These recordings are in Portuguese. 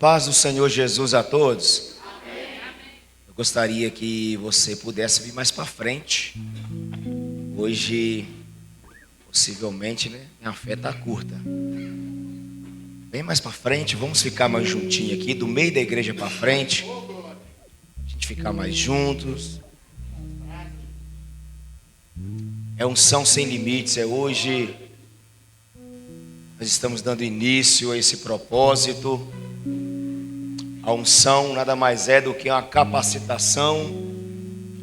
paz do Senhor Jesus a todos. Amém. Eu gostaria que você pudesse vir mais para frente. Hoje, possivelmente, minha fé está curta. Vem mais para frente, vamos ficar mais juntinho aqui, do meio da igreja para frente. A gente ficar mais juntos. É unção sem limites, é hoje. Nós estamos dando início a esse propósito. A unção nada mais é do que uma capacitação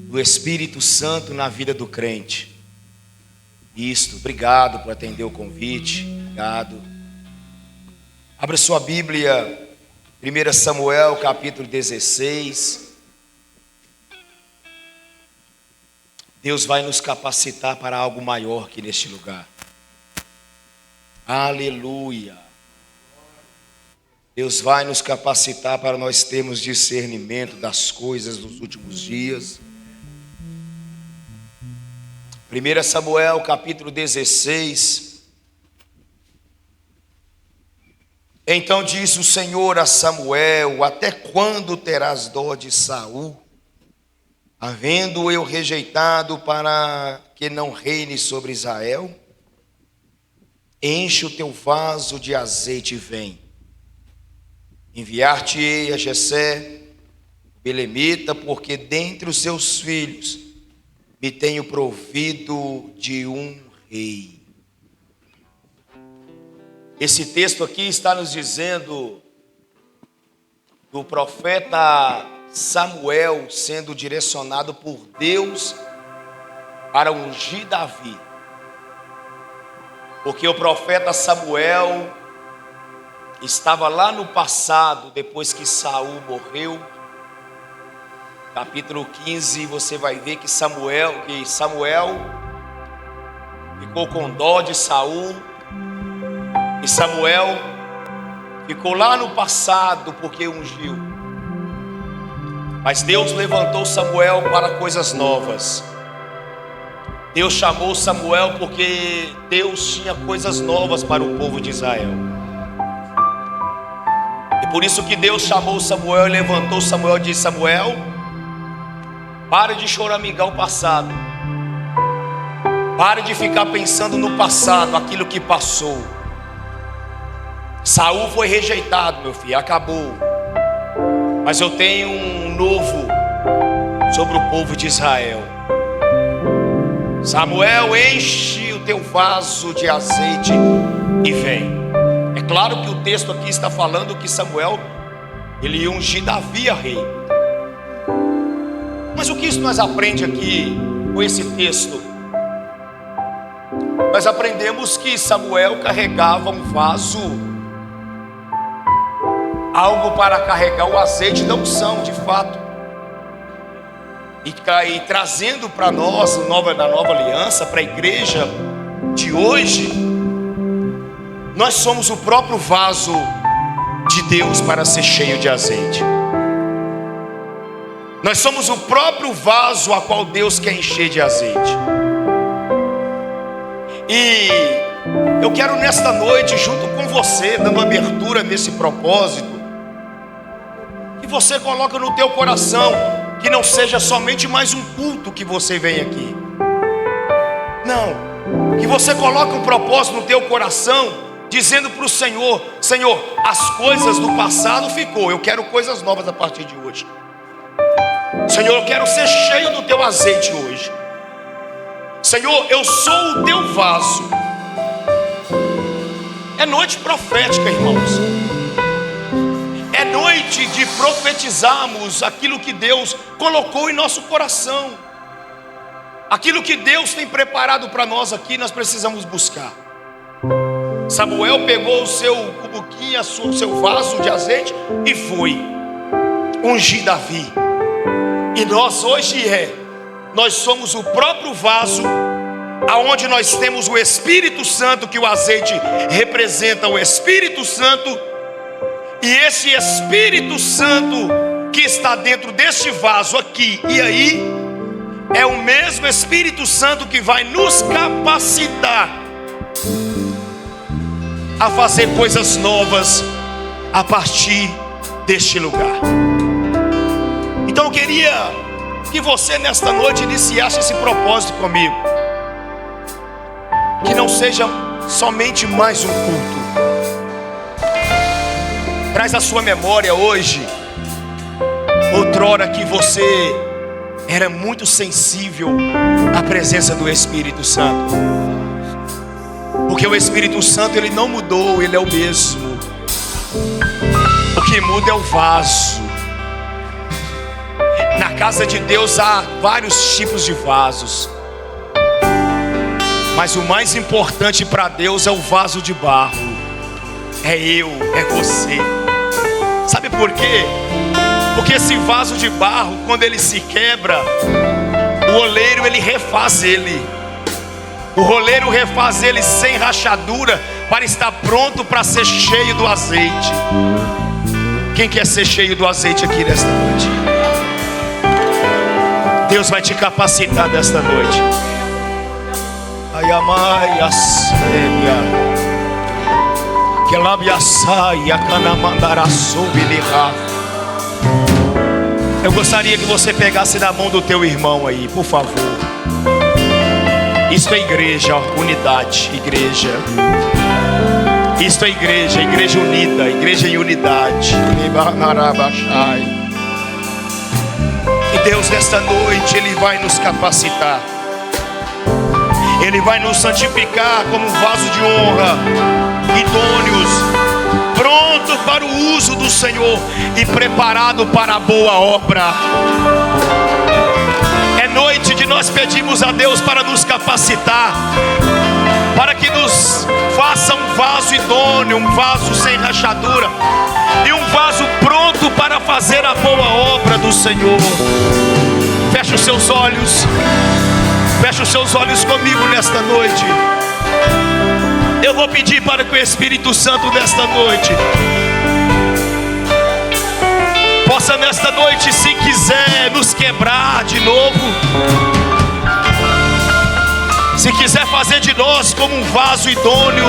do Espírito Santo na vida do crente. Isto, obrigado por atender o convite. Obrigado. Abra sua Bíblia, 1 Samuel capítulo 16. Deus vai nos capacitar para algo maior aqui neste lugar. Aleluia. Deus vai nos capacitar para nós termos discernimento das coisas dos últimos dias. 1 Samuel capítulo 16. Então disse o Senhor a Samuel: até quando terás dó de Saul, havendo eu rejeitado para que não reine sobre Israel? Enche o teu vaso de azeite e vem. Enviar-te-ei a Jessé, belemita, porque dentre os seus filhos me tenho provido de um rei. Esse texto aqui está nos dizendo do profeta Samuel sendo direcionado por Deus para ungir Davi. Porque o profeta Samuel estava lá no passado, depois que Saul morreu. Capítulo 15, você vai ver que Samuel ficou com dó de Saul. E Samuel ficou lá no passado porque ungiu. Mas Deus levantou Samuel para coisas novas. Deus chamou Samuel porque Deus tinha coisas novas para o povo de Israel. E por isso que Deus chamou Samuel e levantou Samuel e disse: Samuel, pare de choramingar o passado. Pare de ficar pensando no passado, aquilo que passou. Saul foi rejeitado, meu filho, acabou. Mas eu tenho um novo sobre o povo de Israel. Samuel, enche o teu vaso de azeite e vem. É claro que o texto aqui está falando que Samuel, ele ia ungir Davi a rei. Mas o que isso nós aprendemos aqui com esse texto? Nós aprendemos que Samuel carregava um vaso, algo para carregar o azeite da unção, de fato. E trazendo para nós, na nova aliança, para a igreja de hoje, nós somos o próprio vaso de Deus para ser cheio de azeite. Nós somos o próprio vaso a qual Deus quer encher de azeite. E eu quero nesta noite, junto com você, dando abertura nesse propósito, que você coloque no teu coração que não seja somente mais um culto que você vem aqui. Não, que você coloque um propósito no teu coração, dizendo para o Senhor: Senhor, as coisas do passado ficou, eu quero coisas novas a partir de hoje. Senhor, eu quero ser cheio do teu azeite hoje. Senhor, eu sou o teu vaso. É noite profética, irmãos. É noite de profetizarmos aquilo que Deus colocou em nosso coração. Aquilo que Deus tem preparado para nós aqui, nós precisamos buscar. Samuel pegou o seu cubuquinho, o seu vaso de azeite e foi ungir Davi. E nós hoje nós somos o próprio vaso, aonde nós temos o Espírito Santo, que o azeite representa o Espírito Santo. E esse Espírito Santo que está dentro deste vaso aqui e aí, é o mesmo Espírito Santo que vai nos capacitar a fazer coisas novas a partir deste lugar. Então eu queria que você nesta noite iniciasse esse propósito comigo. Que não seja somente mais um culto. Traz à sua memória hoje, outrora que você era muito sensível à presença do Espírito Santo. Porque o Espírito Santo, ele não mudou, ele é o mesmo. O que muda é o vaso. Na casa de Deus há vários tipos de vasos, mas o mais importante para Deus é o vaso de barro. É eu, é você. Sabe por quê? Porque esse vaso de barro, quando ele se quebra, o oleiro ele refaz ele. O oleiro refaz ele sem rachadura, para estar pronto para ser cheio do azeite. Quem quer ser cheio do azeite aqui nesta noite? Deus vai te capacitar nesta noite. Eu gostaria que você pegasse na mão do teu irmão aí, por favor. Isto é igreja, unidade, igreja. Isto é igreja, igreja unida, igreja em unidade. E Deus nesta noite, Ele vai nos capacitar. Ele vai nos santificar como vaso de honra, idôneos, pronto para o uso do Senhor e preparado para a boa obra. É noite de nós pedirmos a Deus para nos capacitar, para que nos faça um vaso idôneo, um vaso sem rachadura e um vaso pronto para fazer a boa obra do Senhor. Feche os seus olhos. Feche os seus olhos comigo nesta noite. Eu vou pedir para que o Espírito Santo nesta noite possa nesta noite, se quiser, nos quebrar de novo. Se quiser fazer de nós como um vaso idôneo,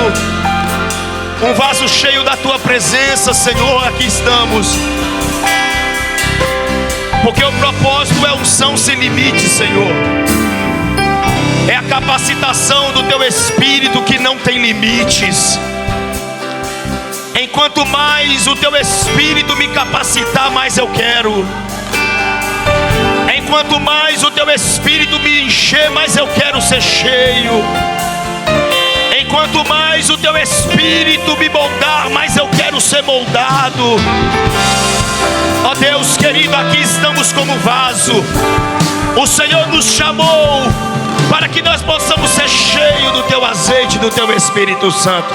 um vaso cheio da Tua presença, Senhor, aqui estamos. Porque o propósito é unção sem limite, Senhor. É a capacitação do Teu Espírito que não tem limites. Enquanto mais o Teu Espírito me capacitar, mais eu quero. Enquanto mais o Teu Espírito me encher, mais eu quero ser cheio. Enquanto mais o Teu Espírito me moldar, mais eu quero ser moldado. Ó Deus querido, aqui estamos como vaso. O Senhor nos chamou para que nós possamos ser cheios do Teu azeite, do Teu Espírito Santo.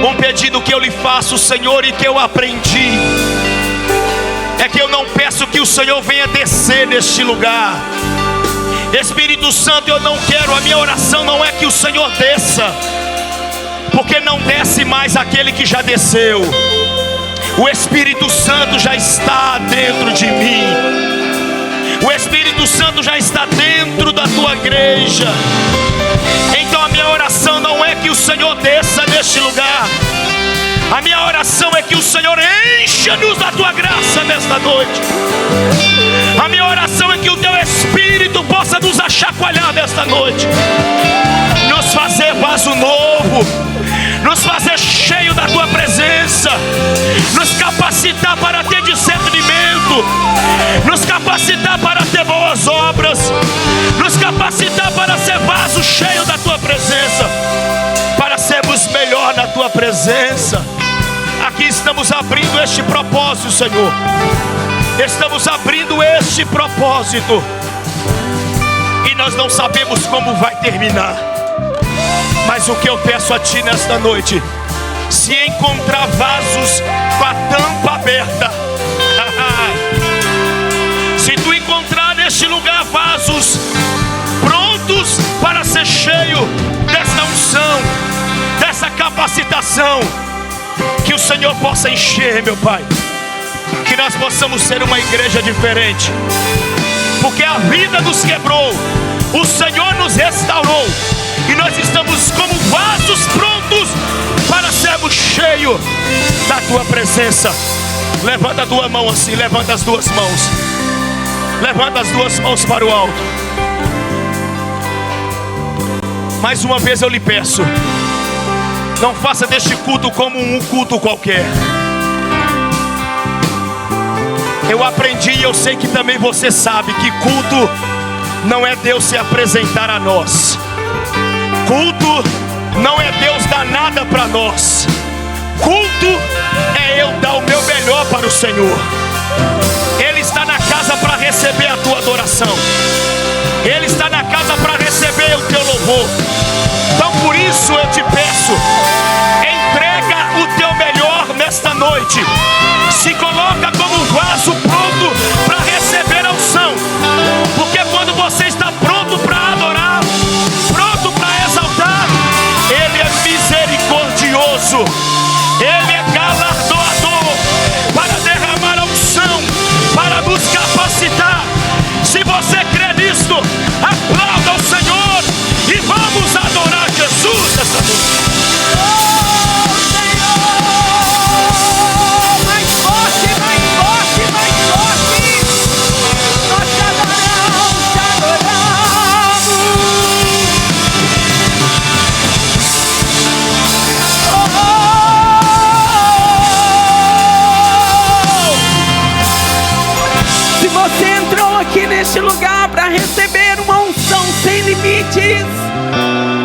Um pedido que eu lhe faço, Senhor, e que eu aprendi, é que eu não peço que o Senhor venha descer neste lugar. Espírito Santo, eu não quero, a minha oração não é que o Senhor desça, porque não desce mais aquele que já desceu. O Espírito Santo já está dentro de mim. O Espírito Santo já está dentro da tua igreja. Então a minha oração não é que o Senhor desça neste lugar. A minha oração é que o Senhor encha-nos da tua graça nesta noite. A minha oração é que o teu Espírito possa nos achacoalhar nesta noite, nos fazer vaso novo, nos fazer cheio da tua presença, nos capacitar para ter discernimento, nos capacitar para ter boas obras, nos capacitar para ser vaso cheio da tua presença, para sermos melhor na tua presença. Aqui estamos abrindo este propósito, Senhor. Estamos abrindo este propósito e nós não sabemos como vai terminar. Mas o que eu peço a Ti nesta noite, se encontrar vasos com a tampa aberta, se Tu encontrar neste lugar vasos prontos para ser cheio dessa unção, dessa capacitação, que o Senhor possa encher, meu Pai, que nós possamos ser uma igreja diferente, porque a vida nos quebrou, o Senhor nos restaurou, e nós estamos como vasos prontos para sermos cheios da Tua presença. presença. Levanta a tua mão assim, levanta as duas mãos. Levanta as duas mãos para o alto. Mais uma vez eu lhe peço, não faça deste culto como um culto qualquer. Eu aprendi e eu sei que também você sabe que culto não é Deus se apresentar a nós. Culto não é Deus dar nada para nós. Culto é eu dar o meu melhor para o Senhor. Ele está na casa para receber a tua adoração. Ele está na casa para receber o teu louvor. Então por isso eu te peço, entrega o teu melhor nesta noite. Se coloca como um vaso pronto para receber a unção. Porque quando você está pronto para adorar, pronto para exaltar, Ele é misericordioso, Ele é galardoador para derramar a unção, para nos capacitar. Se você crê nisto, aplauda o Senhor e vamos adorar Jesus essa noite. Aqui neste lugar para receber uma unção sem limites,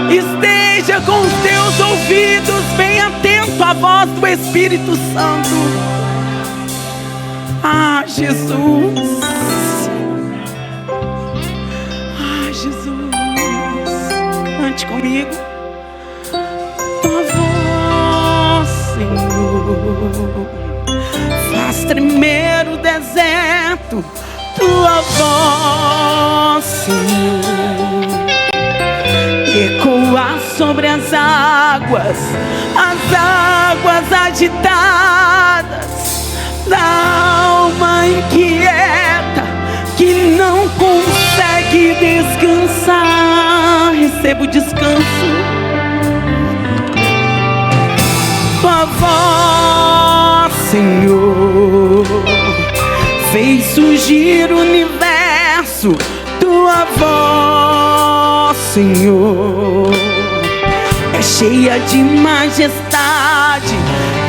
esteja com os teus ouvidos bem atento à voz do Espírito Santo. Ah, Jesus. Ah, Jesus. Cante comigo. Tua voz, Senhor, faz tremer o deserto. Tua voz, Senhor, ecoa sobre as águas agitadas da alma inquieta que não consegue descansar. Receba o descanso. Tua voz, Senhor, fez surgir o universo. Tua voz, Senhor, é cheia de majestade.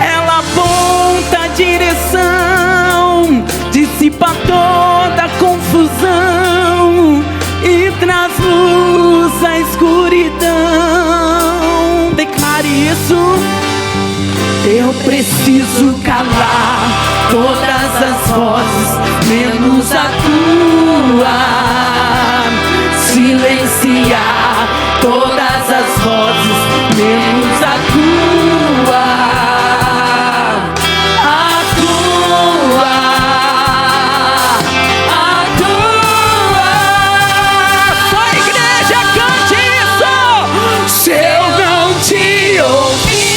Ela aponta a direção, dissipa toda a confusão e traz luz à escuridão. Declare isso. Eu preciso calar todas as vozes, menos a tua. Silenciar todas as vozes, menos a tua. A tua. A tua. Só a igreja cante isso. Se eu não te ouvir,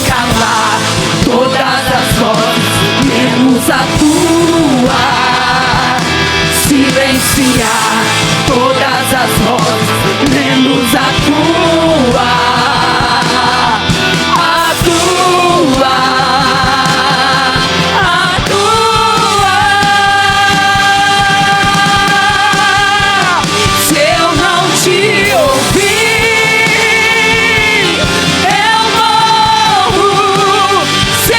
calar todas as vozes, menos a tua. Silenciar todas as vozes, menos a tua. A tua. A tua. Se eu não te ouvir, eu morro. Se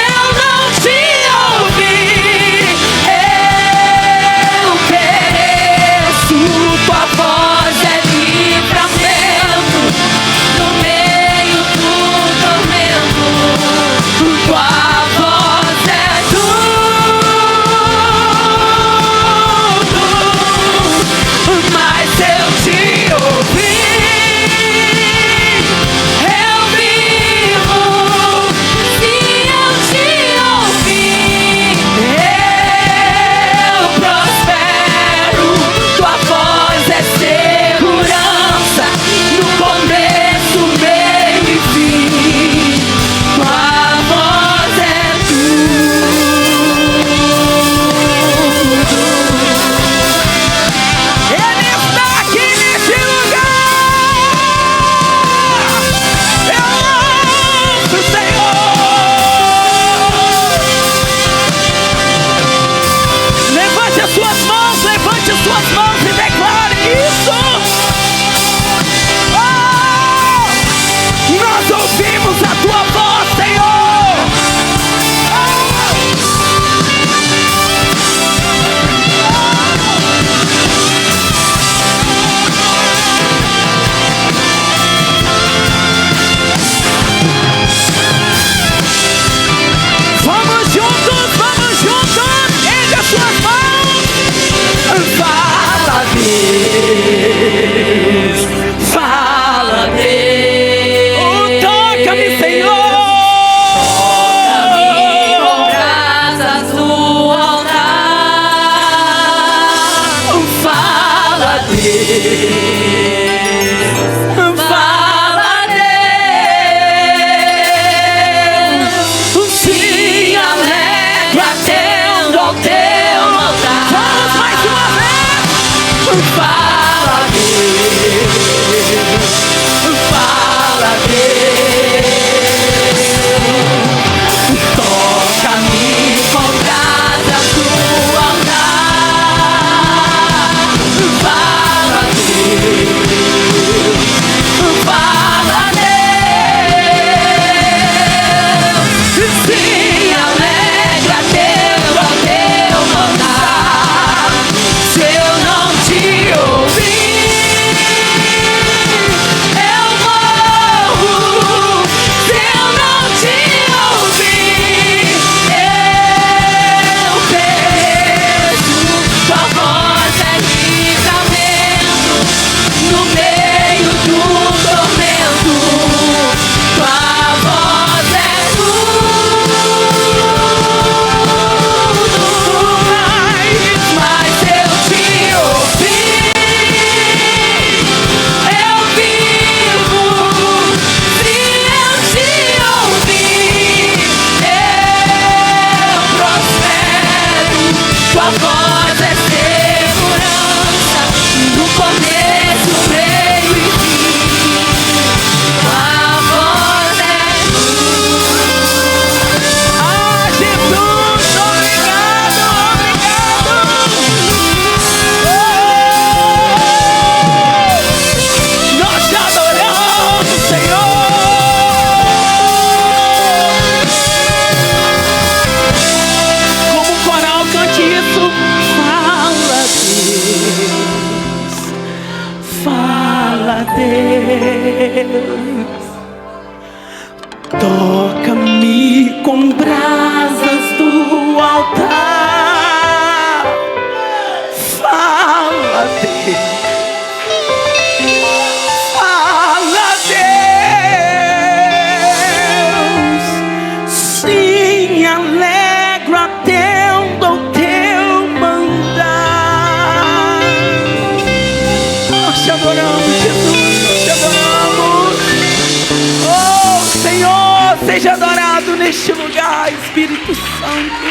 Seja adorado neste lugar, Espírito Santo.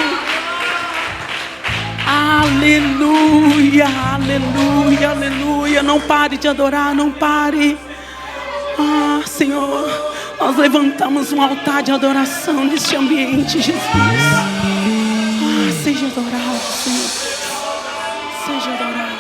Aleluia, aleluia, aleluia. Não pare de adorar, não pare. Ah, Senhor, nós levantamos um altar de adoração neste ambiente, Jesus. Ah, seja adorado, Senhor. Seja adorado.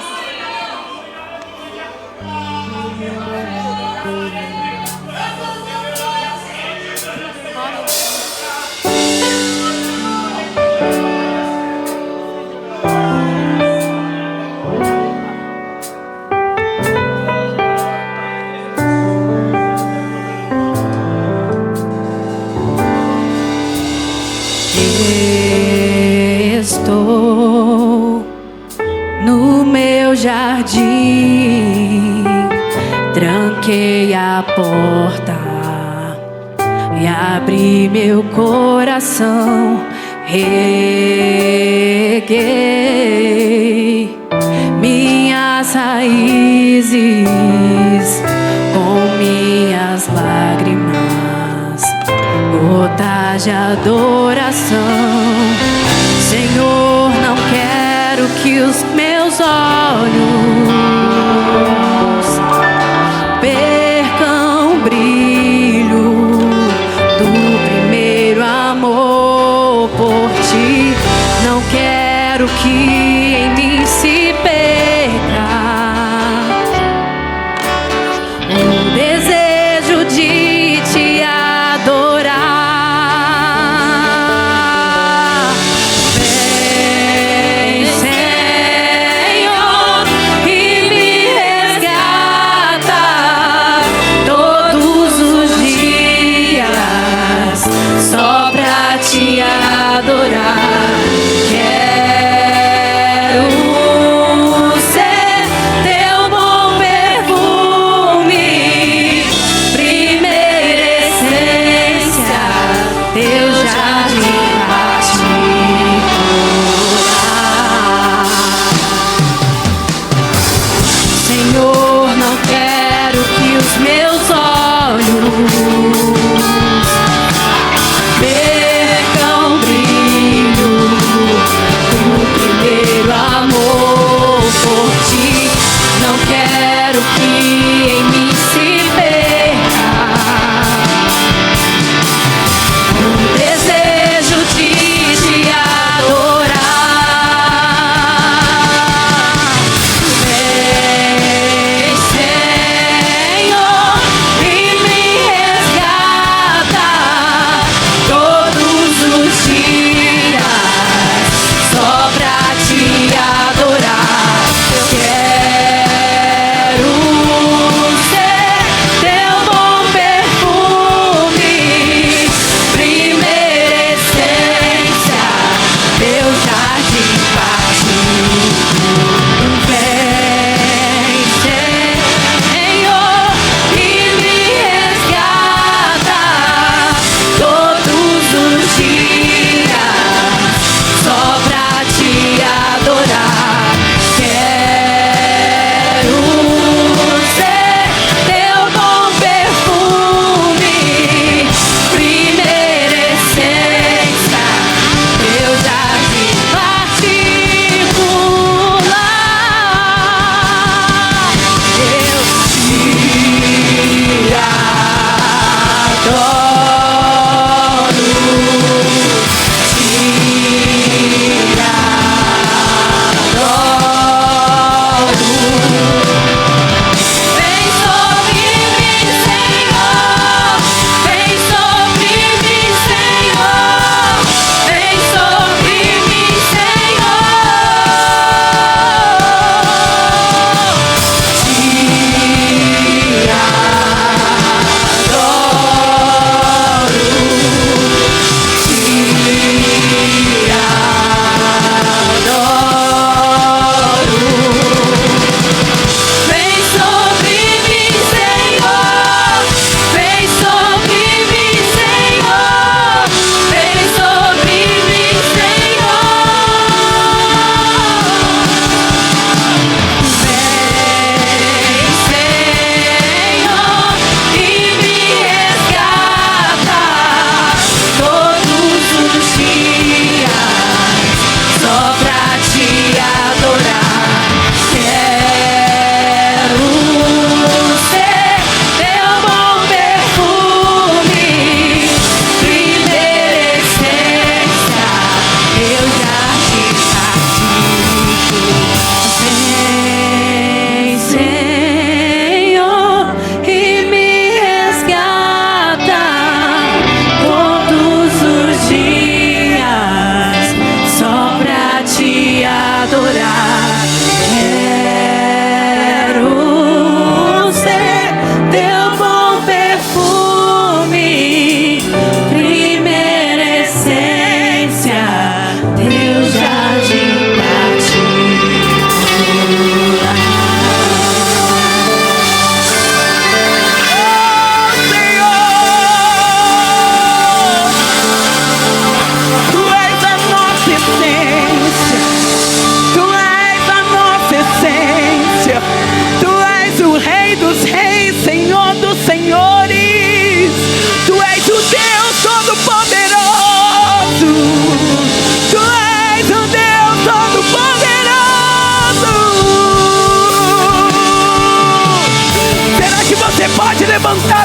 Estou no meu jardim, tranquei a porta e abri meu coração, reguei minhas raízes com minhas lágrimas, gotas de adoração. Senhor, não quero que os meus olhos percam o brilho do primeiro amor por ti. Não quero que em mim se perca o desejo de te adorar.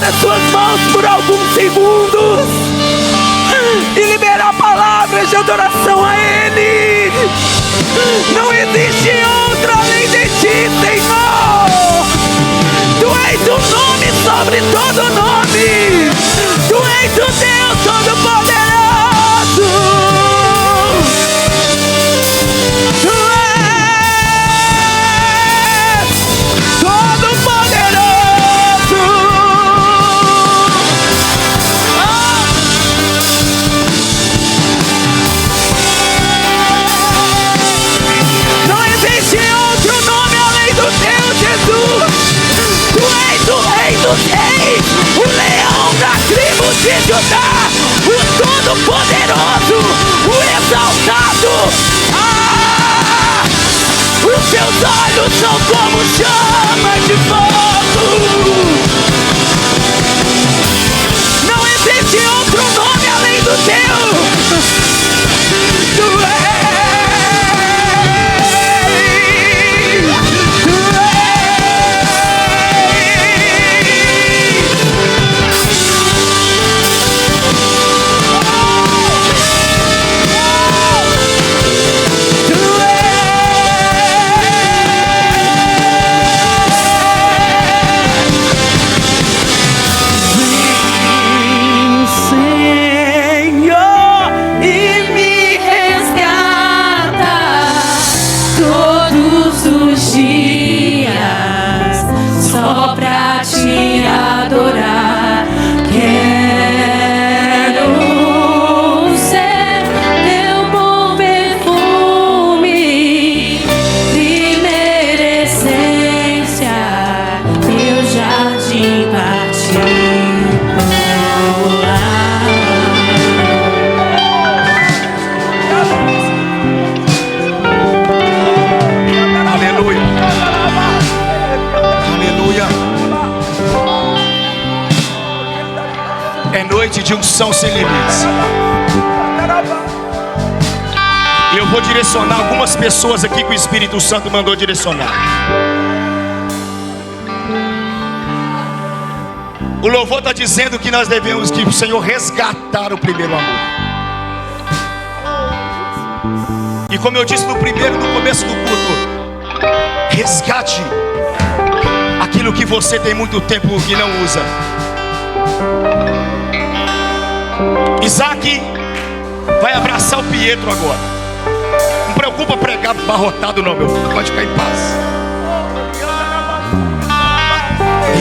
levantar as suas mãos por alguns segundos e liberar palavras de adoração a Ele. Não existe outro além de Ti, Senhor. Tu és o nome sobre todo nome. Tu és o Deus Todo-Poderoso. Tu és Todo-Poderoso. Não existe outro nome além do Teu, Jesus. Tu és o Rei dos Reis, o leão da tribo de Judá, o Todo-Poderoso, o exaltado. Os teus olhos são como chamas de fogo. Não existe outro nome além do Teu. Tu és. De unção sem limites. E eu vou direcionar algumas pessoas aqui que o Espírito Santo mandou direcionar. O louvor está dizendo que nós devemos, que o Senhor resgatar o primeiro amor. E como eu disse no começo do culto, resgate aquilo que você tem muito tempo que não usa. Isaac vai abraçar o Pietro agora. Não preocupa pregar barrotado não, meu filho. Pode ficar em paz.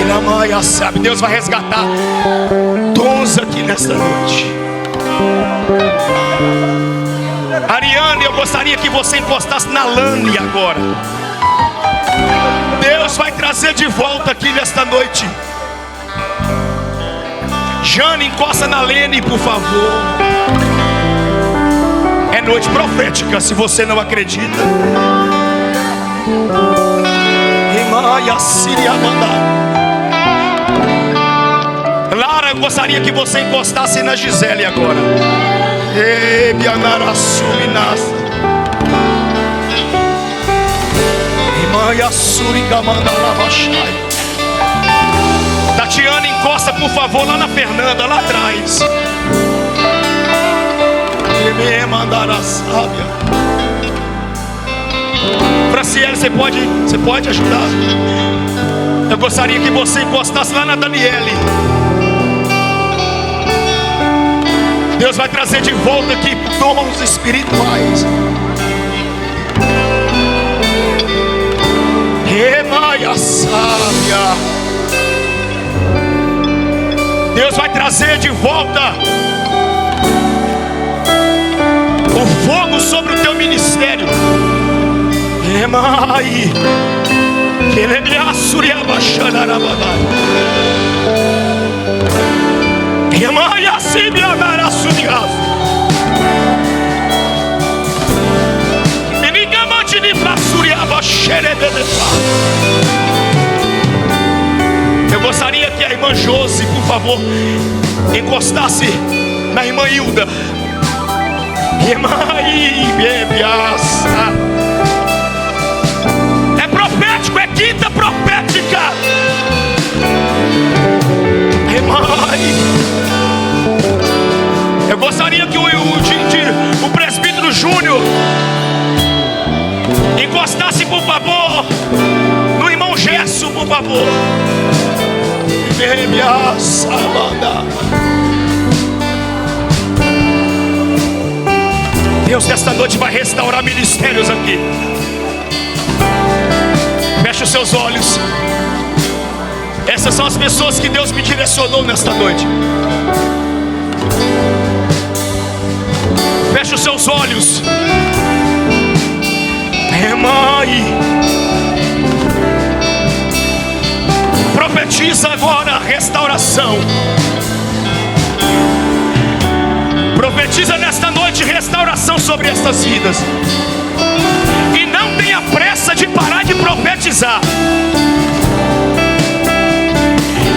E na manhã sabe, Deus vai resgatar dons aqui nesta noite. Ariane, eu gostaria que você encostasse na Lani agora. Deus vai trazer de volta aqui nesta noite. Jane, encosta na Lene, por favor. É noite profética, se você não acredita. Lara, eu gostaria que você encostasse na Gisele agora. Tatiana, encosta por favor lá na Fernanda, lá atrás. Me mandar a sábia. Franciele, você pode ajudar? Eu gostaria que você encostasse lá na Daniele. Deus vai trazer de volta aqui dons espirituais. Remaia sábia. Deus vai trazer de volta o fogo sobre o teu ministério. Remai. Remai assim me amará surias. Enigamante de basuriaba xerebedepa. Eu gostaria que a irmã Josi, por favor, encostasse na irmã Hilda. É profético, é quinta profética. favor. Minha salada. Deus nesta noite vai restaurar ministérios aqui. Feche os seus olhos. Essas são as pessoas que Deus me direcionou nesta noite. Feche os seus olhos. Mãe, profetiza agora a restauração. Profetiza nesta noite restauração sobre estas vidas. E não tenha pressa de parar de profetizar.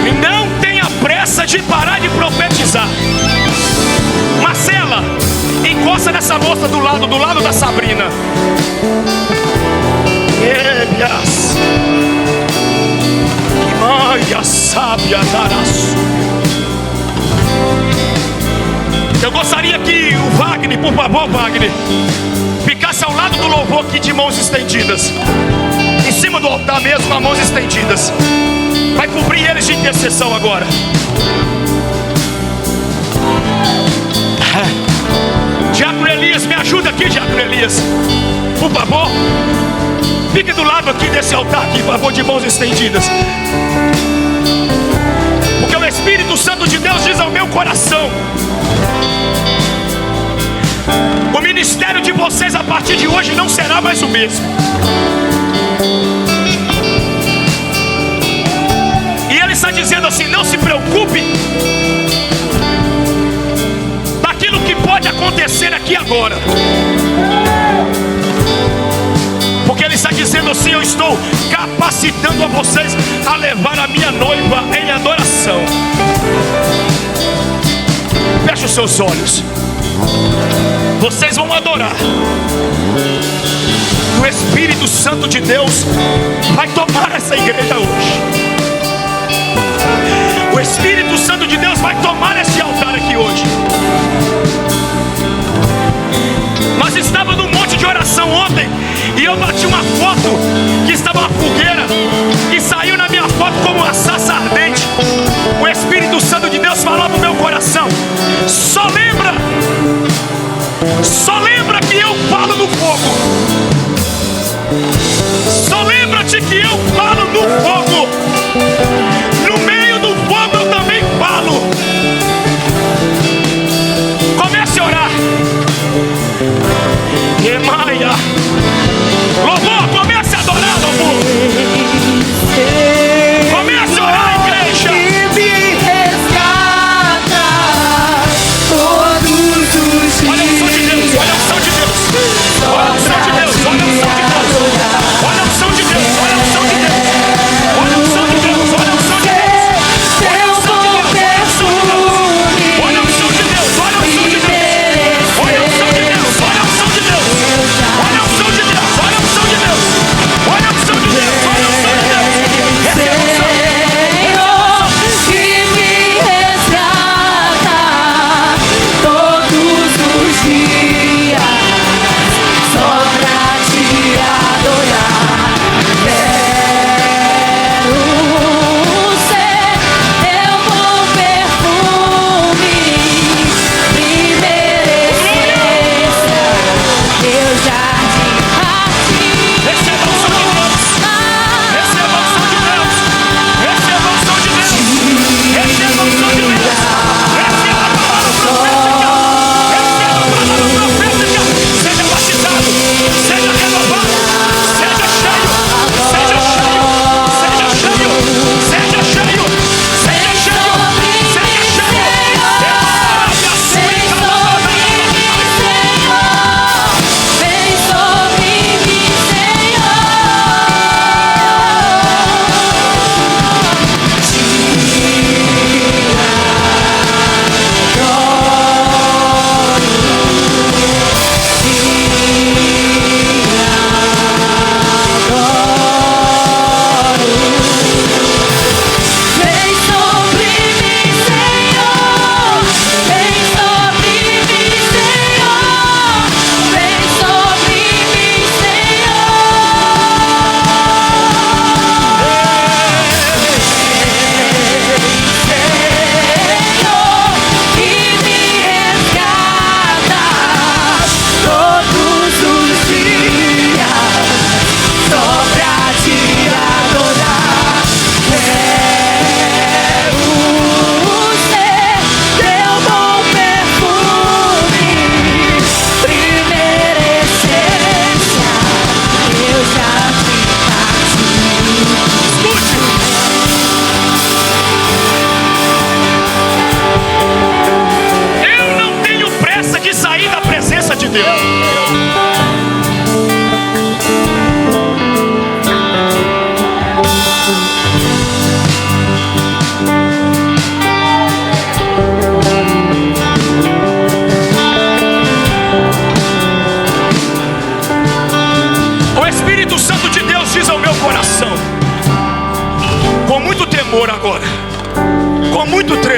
E não tenha pressa de parar de profetizar. Marcela, encosta nessa moça do lado da Sabrina. Ebias, que mãe sábia darás. Eu gostaria que o Wagner, por favor, Wagner, ficasse ao lado do louvor aqui de mãos estendidas. Em cima do altar mesmo, com mãos estendidas. Vai cobrir eles de intercessão agora. Diácono Elias, me ajuda aqui, Diácono Elias, por favor. Fique do lado aqui desse altar aqui, por favor, de mãos estendidas. Porque o Espírito Santo de Deus diz ao meu coração: o ministério de vocês a partir de hoje não será mais o mesmo. E Ele está dizendo assim: não se preocupe daquilo que pode acontecer aqui agora. Porque Ele está dizendo assim: eu estou capacitando a vocês a levar a minha noiva em adoração. Feche os seus olhos. Vocês vão adorar. O Espírito Santo de Deus vai tomar essa igreja hoje. O Espírito Santo de Deus vai tomar esse altar aqui hoje. Nós estávamos num monte de oração ontem e eu bati uma foto que estava uma fogueira que saiu na minha foto como uma sarça ardente. O Espírito Santo de Deus falava no meu coração: só lembra que eu falo no fogo. Só lembra-te que eu falo no fogo. No meio do fogo eu também falo.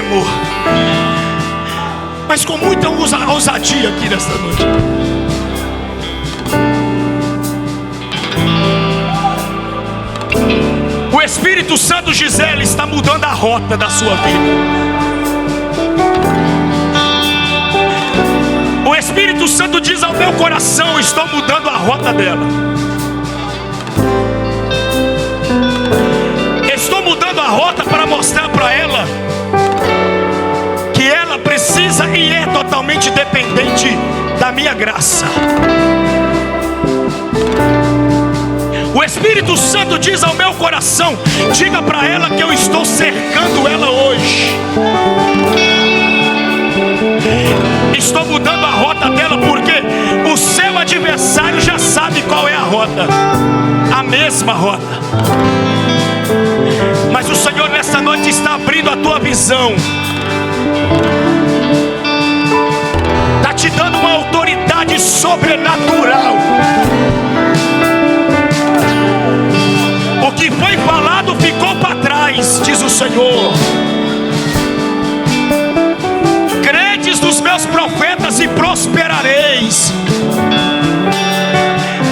temor, mas com muita ousadia aqui nesta noite. O Espírito Santo, Gisele, está mudando a rota da sua vida. O Espírito Santo diz ao meu coração: estou mudando a rota dela. Estou mudando a rota para mostrar para ela que ela precisa e é totalmente dependente da minha graça. O Espírito Santo diz ao meu coração: diga para ela que eu estou cercando ela hoje. Estou mudando a rota dela, porque o seu adversário já sabe qual é a rota, a mesma rota. Mas o Senhor nesta noite está abrindo a tua visão, está te dando uma autoridade sobrenatural. O que foi falado ficou para trás, diz o Senhor. Credes nos meus profetas e prosperareis.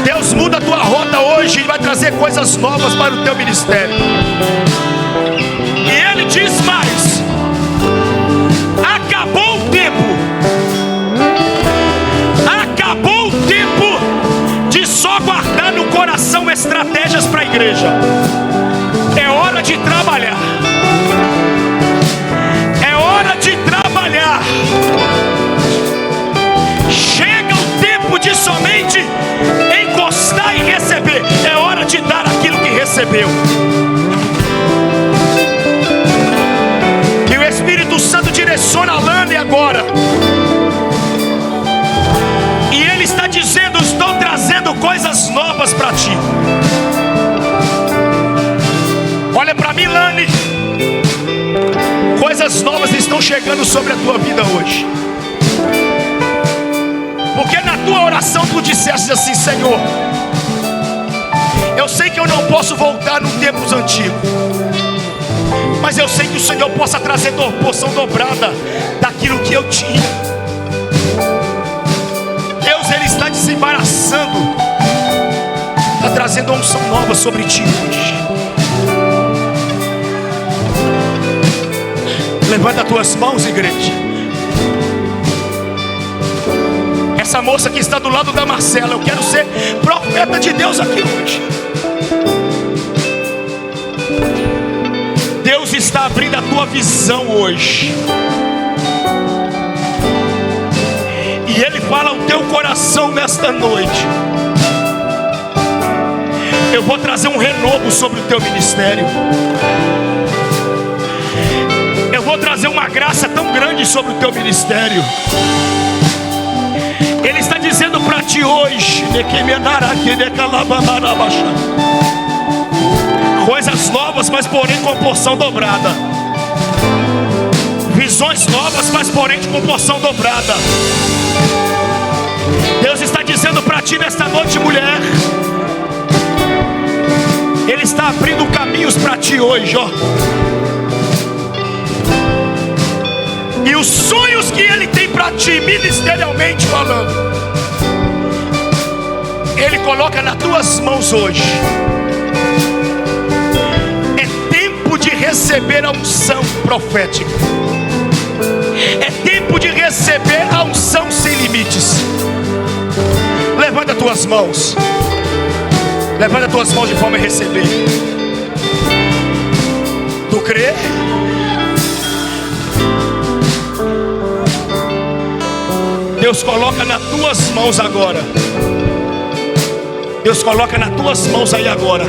Deus muda a tua rota hoje e vai trazer coisas novas para o teu ministério. E Ele diz mais: acabou o tempo. Acabou o tempo de só guardar no coração estratégias para a igreja. É hora de trabalhar. É hora de trabalhar. Chega o tempo de somente encostar e receber. É hora de dar aquilo que recebeu. E o Espírito Santo direciona a Lane agora. E Ele está dizendo: estou trazendo coisas novas para ti. Olha para mim, Lane. Coisas novas estão chegando sobre a tua vida hoje. Porque na tua oração tu disseste assim: Senhor, eu sei que eu não posso voltar nos tempos antigos, mas eu sei que o Senhor possa trazer porção dobrada daquilo que eu tinha. Deus, Ele está desembaraçando, está trazendo uma unção nova sobre ti hoje. Levanta as tuas mãos, igreja. Essa moça que está do lado da Marcela, eu quero ser profeta de Deus aqui hoje. Deus está abrindo a tua visão hoje. E Ele fala ao teu coração nesta noite: eu vou trazer um renovo sobre o teu ministério. Eu vou trazer uma graça tão grande sobre o teu ministério. Ele está dizendo para ti hoje: coisas novas, mas porém com porção dobrada. Visões novas, mas porém com porção dobrada. Deus está dizendo para ti nesta noite, mulher. Ele está abrindo caminhos para ti hoje, ó. E os sonhos que Ele tem para ti, ministerialmente falando, Ele coloca nas tuas mãos hoje. É tempo de receber a unção profética. É tempo de receber a unção sem limites. Levanta as tuas mãos. Levanta as tuas mãos de forma a receber. Tu crê? Deus coloca nas tuas mãos agora. Deus coloca nas tuas mãos aí agora.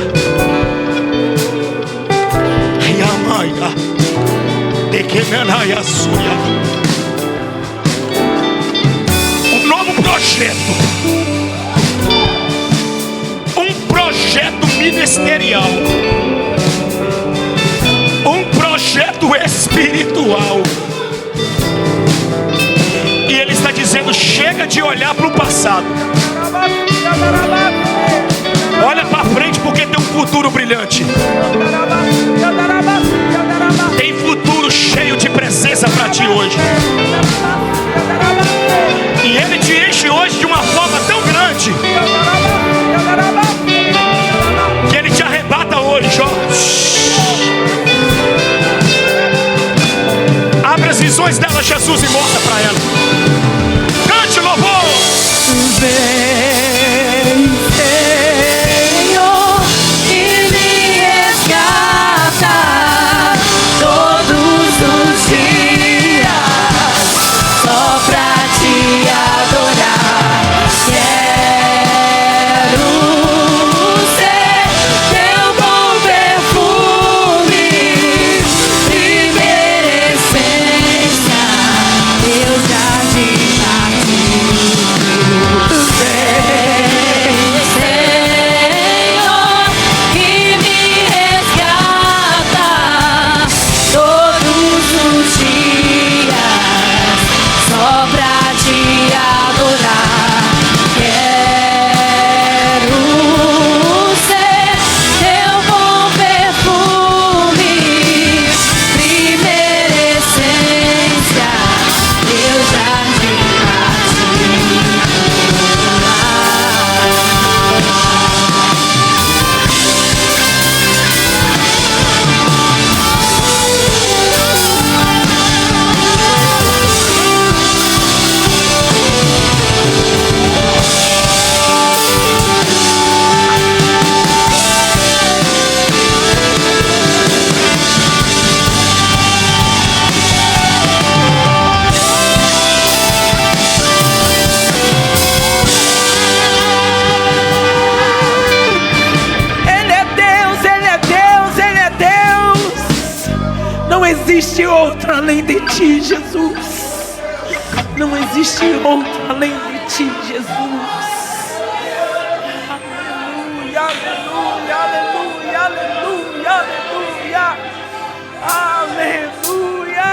Um novo projeto. Um projeto ministerial. Um projeto espiritual. E Ele está dizendo: chega de olhar para o passado. Olha para frente, porque tem um futuro brilhante. Tem futuro cheio de presença para ti hoje. E Ele te enche hoje de uma forma tão grande que Ele te arrebata hoje, ó. Abre as visões dela, Jesus, e mostra para ela. Cante louvor. Vem, Senhor, e me resgata todos os dias, só pra te adorar. Quero ser teu bom perfume, primeira essência, Deus já te partiu. Senhor, que me resgata todos os dias, só pra te adorar. Quero ser teu bom perfume, primeira essência, Deus já te partiu. Ele é Deus, Ele é Deus, Ele é Deus. Não existe outro além de ti, Jesus. Não existe outro além de ti, Jesus. Aleluia, aleluia, aleluia, aleluia, aleluia. Aleluia.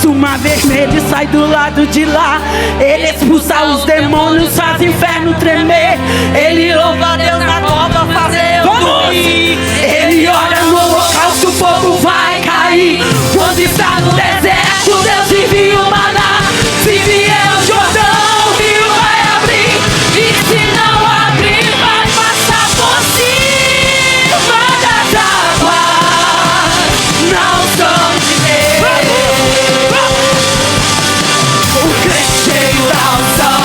passa o mar vermelho e sai do lado de lá. Ele expulsa os demônios, faz o inferno tremer. Ele louva a Deus na cova, fazendo dormir. Ele ora no holocausto, o fogo vai cair. Quando está no deserto, Deus envia o maná. Se vier o Jordão, o rio vai abrir. E se não abrir, vai passar por cima das águas. Não são de Deus. O crente cheio da unção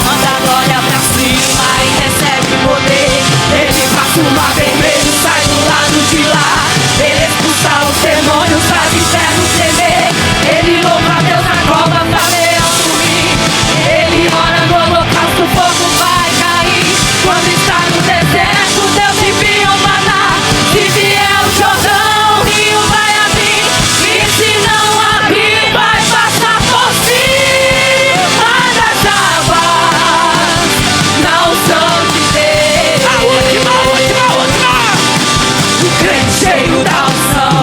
manda a glória pra cima e recebe poder. Ele passa o mar vermelho, sai do lado de lá. Ele expulsa os demônios, faz o inferno tremer. Ele louva a Deus na cova, fazendo dormir. Ele ora no holocausto, o fogo vai cair. Quando está no deserto, Deus envia o maná. Se vier o Jordão, o rio vai abrir. E se não abrir, vai passar por cima das águas. Não são de Deus. A última. O crente cheio da unção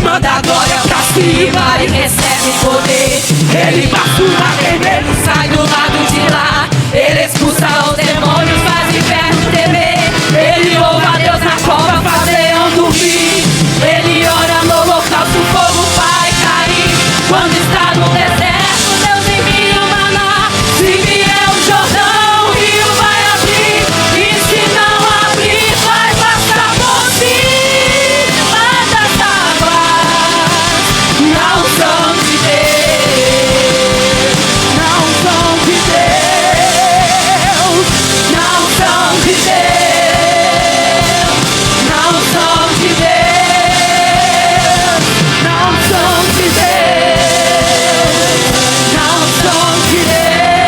manda a glória pra cima e recebe poder. Ele passa o mar vermelho, sai do lado de lá. Ele expulsa os demônios, faz o inferno tremer. Ele louva a Deus na cova, fazendo dormir. Ele ora no holocausto, o fogo vai cair. Quando está no deserto, Deus envia o maná. Se vier o Jordão, o rio vai abrir. E se não abrir, vai passar por cima das águas. Não são de Deus. Não são de Deus. Não são de Deus. Não são de Deus. Não são de Deus. Não são de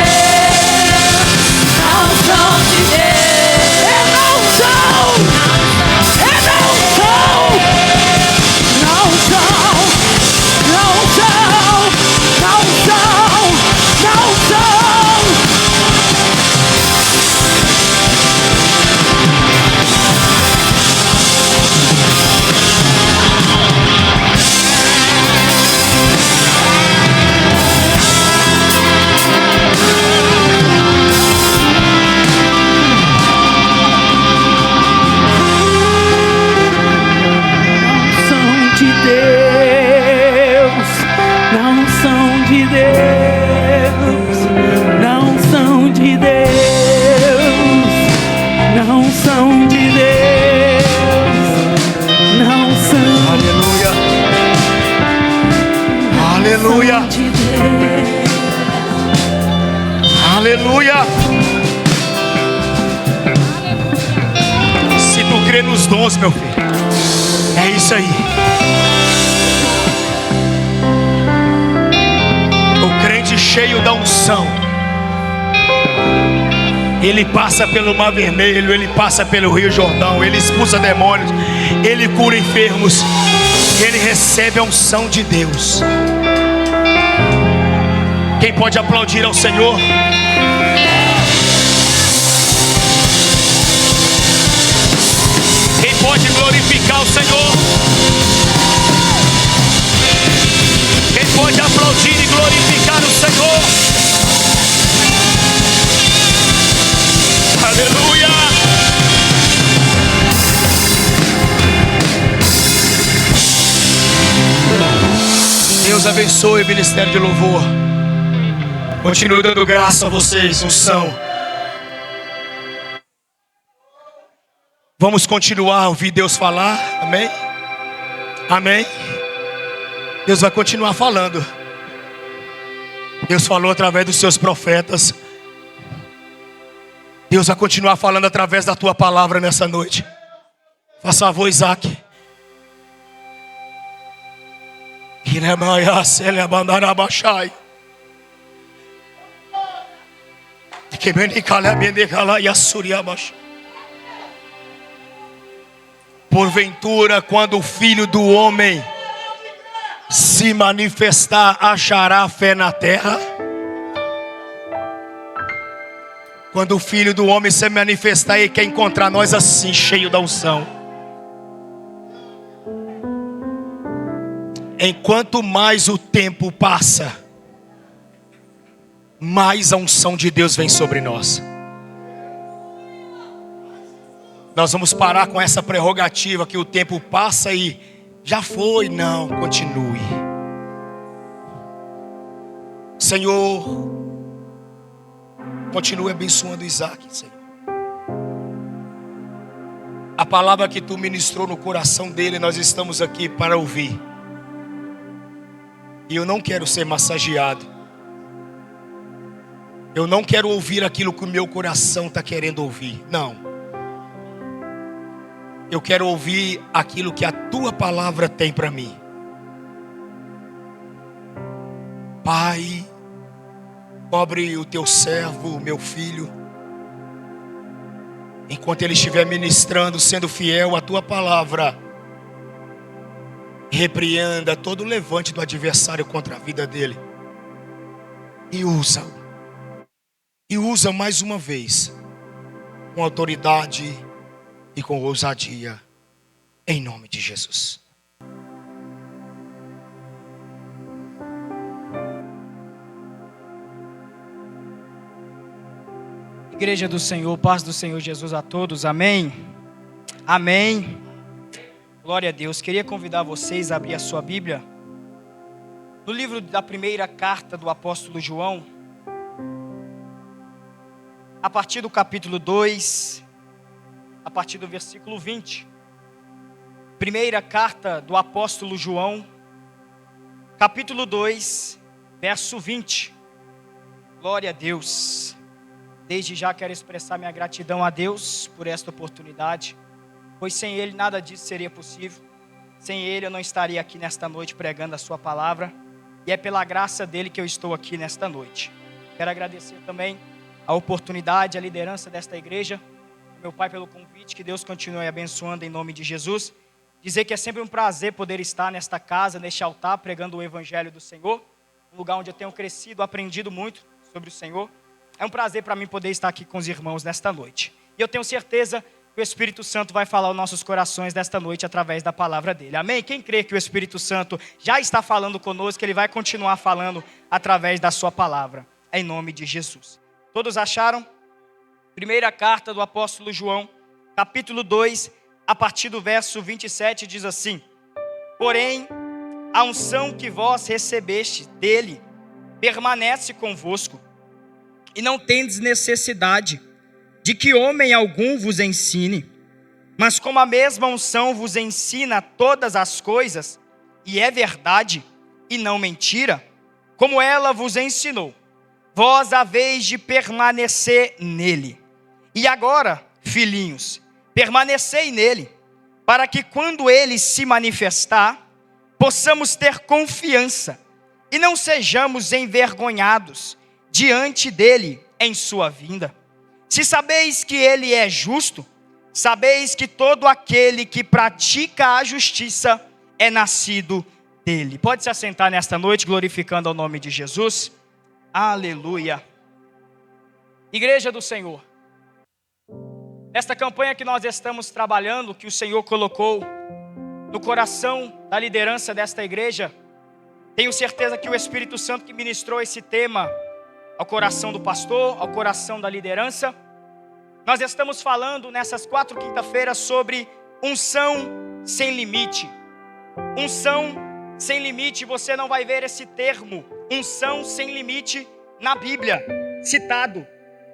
Deus. Não são de Deus. Não são. Não são. Não são. Não são. Não são. Não são de Deus. Não são de Deus. Não são de Deus. Não são. Aleluia. Aleluia. De Deus. Aleluia. Se tu crê nos dons, meu filho, é isso aí. O crente cheio da unção, ele passa pelo mar vermelho, ele passa pelo rio Jordão, ele expulsa demônios, ele cura enfermos, ele recebe a unção de Deus. Quem pode aplaudir ao Senhor? Quem pode glorificar o Senhor? Quem pode aplaudir e glorificar o Senhor? Aleluia! Deus abençoe o ministério de louvor. Continue dando graça a vocês, unção. Vamos continuar a ouvir Deus falar, amém? Amém? Deus vai continuar falando. Deus falou através dos seus profetas. Deus vai continuar falando através da tua palavra nessa noite. Faça favor, Isaac. Porventura, quando o Filho do Homem se manifestar, achará fé na terra? Quando o Filho do Homem se manifestar, Ele quer encontrar nós assim, cheio da unção. Enquanto mais o tempo passa, mais a unção de Deus vem sobre nós. Nós vamos parar com essa prerrogativa que o tempo passa e já foi. Não, continue. Senhor, continue abençoando Isaac, Senhor. A palavra que tu ministrou no coração dele, nós estamos aqui para ouvir. E eu não quero ser massageado. Eu não quero ouvir aquilo que o meu coração está querendo ouvir. Não. Eu quero ouvir aquilo que a tua palavra tem para mim. Pai, cobre o teu servo, o meu filho, enquanto ele estiver ministrando, sendo fiel à tua palavra. Repreenda todo o levante do adversário contra a vida dele. E usa-o. E usa mais uma vez, com autoridade e com ousadia, em nome de Jesus. Igreja do Senhor, paz do Senhor Jesus a todos, amém? Amém. Glória a Deus. Queria convidar vocês a abrir a sua Bíblia no livro da primeira carta do apóstolo João, a partir do capítulo 2, a partir do versículo 20. Primeira carta do apóstolo João, capítulo 2, verso 20. Glória a Deus. Desde já quero expressar minha gratidão a Deus por esta oportunidade, pois sem Ele nada disso seria possível. Sem Ele eu não estaria aqui nesta noite pregando a sua palavra, e é pela graça dEle que eu estou aqui nesta noite. Quero agradecer também a oportunidade, a liderança desta igreja, meu Pai pelo convite, que Deus continue abençoando em nome de Jesus. Dizer que é sempre um prazer poder estar nesta casa, neste altar, pregando o Evangelho do Senhor, um lugar onde eu tenho crescido, aprendido muito sobre o Senhor. É um prazer para mim poder estar aqui com os irmãos nesta noite. E eu tenho certeza que o Espírito Santo vai falar aos nossos corações nesta noite através da palavra dele. Amém? Quem crê que o Espírito Santo já está falando conosco, ele vai continuar falando através da sua palavra. Em nome de Jesus. Todos acharam? Primeira carta do apóstolo João, capítulo 2, a partir do verso 27, diz assim: Porém, a unção que vós recebeste dele permanece convosco, e não tendes necessidade de que homem algum vos ensine, mas como a mesma unção vos ensina todas as coisas, e é verdade e não mentira, como ela vos ensinou, vós haveis de permanecer nele. E agora, filhinhos, permanecei nele, para que quando ele se manifestar, possamos ter confiança e não sejamos envergonhados diante dele em sua vinda. Se sabeis que ele é justo, sabeis que todo aquele que pratica a justiça é nascido dele. Pode se assentar nesta noite, glorificando ao nome de Jesus. Aleluia. Igreja do Senhor, esta campanha que nós estamos trabalhando, que o Senhor colocou no coração da liderança desta igreja, tenho certeza que o Espírito Santo que ministrou esse tema ao coração do pastor, ao coração da liderança. Nós estamos falando nessas 4 quinta-feiras sobre unção sem limite. Unção sem limite, você não vai ver esse termo, unção sem limite, na Bíblia citado,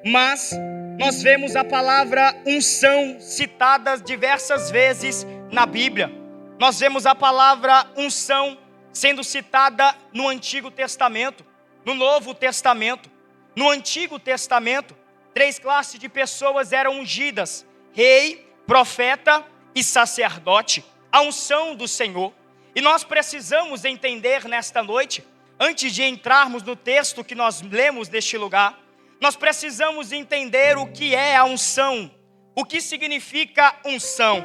mas nós vemos a palavra unção citada diversas vezes na Bíblia. Nós vemos a palavra unção sendo citada no Antigo Testamento, no Novo Testamento. No Antigo Testamento, 3 classes de pessoas eram ungidas: rei, profeta e sacerdote. A unção do Senhor. E nós precisamos entender nesta noite, antes de entrarmos no texto que nós lemos neste lugar, nós precisamos entender o que é a unção. O que significa unção?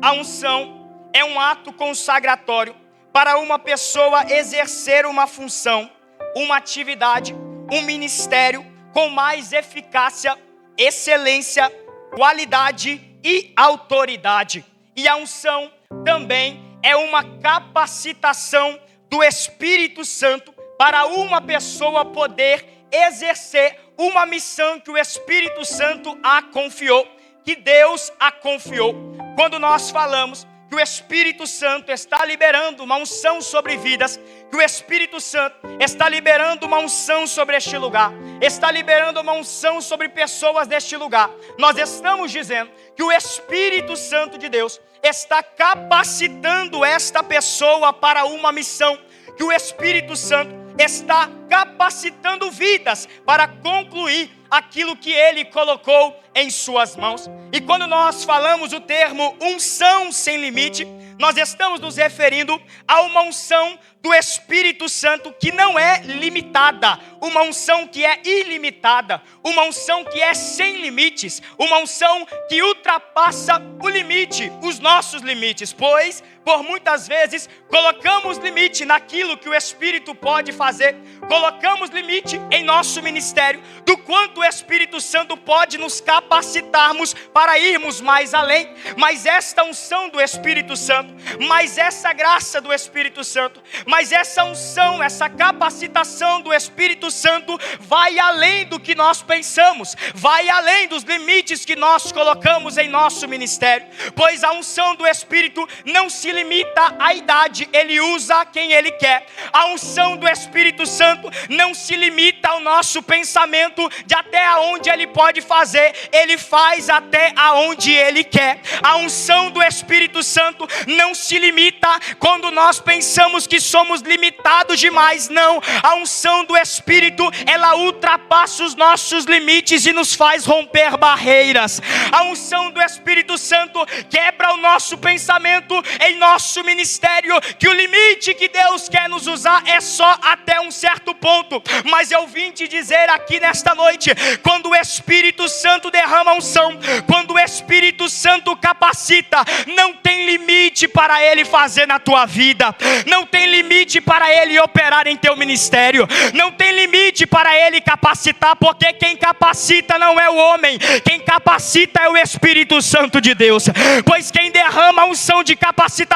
A unção é um ato consagratório para uma pessoa exercer uma função, uma atividade, um ministério com mais eficácia, excelência, qualidade e autoridade. E a unção também é uma capacitação do Espírito Santo para uma pessoa poder exercer uma missão que o Espírito Santo a confiou, que Deus a confiou. Quando nós falamos que o Espírito Santo está liberando uma unção sobre vidas, que o Espírito Santo está liberando uma unção sobre este lugar, está liberando uma unção sobre pessoas deste lugar, nós estamos dizendo que o Espírito Santo de Deus está capacitando esta pessoa para uma missão, que o Espírito Santo está capacitando vidas para concluir aquilo que Ele colocou em suas mãos. E quando nós falamos o termo unção sem limite, nós estamos nos referindo a uma unção do Espírito Santo que não é limitada, uma unção que é ilimitada, uma unção que é sem limites, uma unção que ultrapassa o limite, os nossos limites, pois por muitas vezes colocamos limite naquilo que o Espírito pode fazer, colocamos limite em nosso ministério, do quanto o Espírito Santo pode nos capacitarmos para irmos mais além. Mas esta unção do Espírito Santo, mas essa graça do Espírito Santo, mas essa unção, essa capacitação do Espírito Santo vai além do que nós pensamos, vai além dos limites que nós colocamos em nosso ministério, pois a unção do Espírito não se limita à idade, Ele usa quem Ele quer. A unção do Espírito Santo não se limita ao nosso pensamento de até aonde Ele pode fazer, Ele faz até aonde Ele quer. A unção do Espírito Santo não se limita quando nós pensamos que somos limitados demais, não. A unção do Espírito, ela ultrapassa os nossos limites e nos faz romper barreiras. A unção do Espírito Santo quebra o nosso pensamento em nosso ministério, que o limite que Deus quer nos usar é só até um certo ponto. Mas eu vim te dizer aqui nesta noite, quando o Espírito Santo derrama unção, quando o Espírito Santo capacita, não tem limite para Ele fazer na tua vida, não tem limite para Ele operar em teu ministério, não tem limite para Ele capacitar, porque quem capacita não é o homem, quem capacita é o Espírito Santo de Deus. Pois quem derrama a unção de capacitação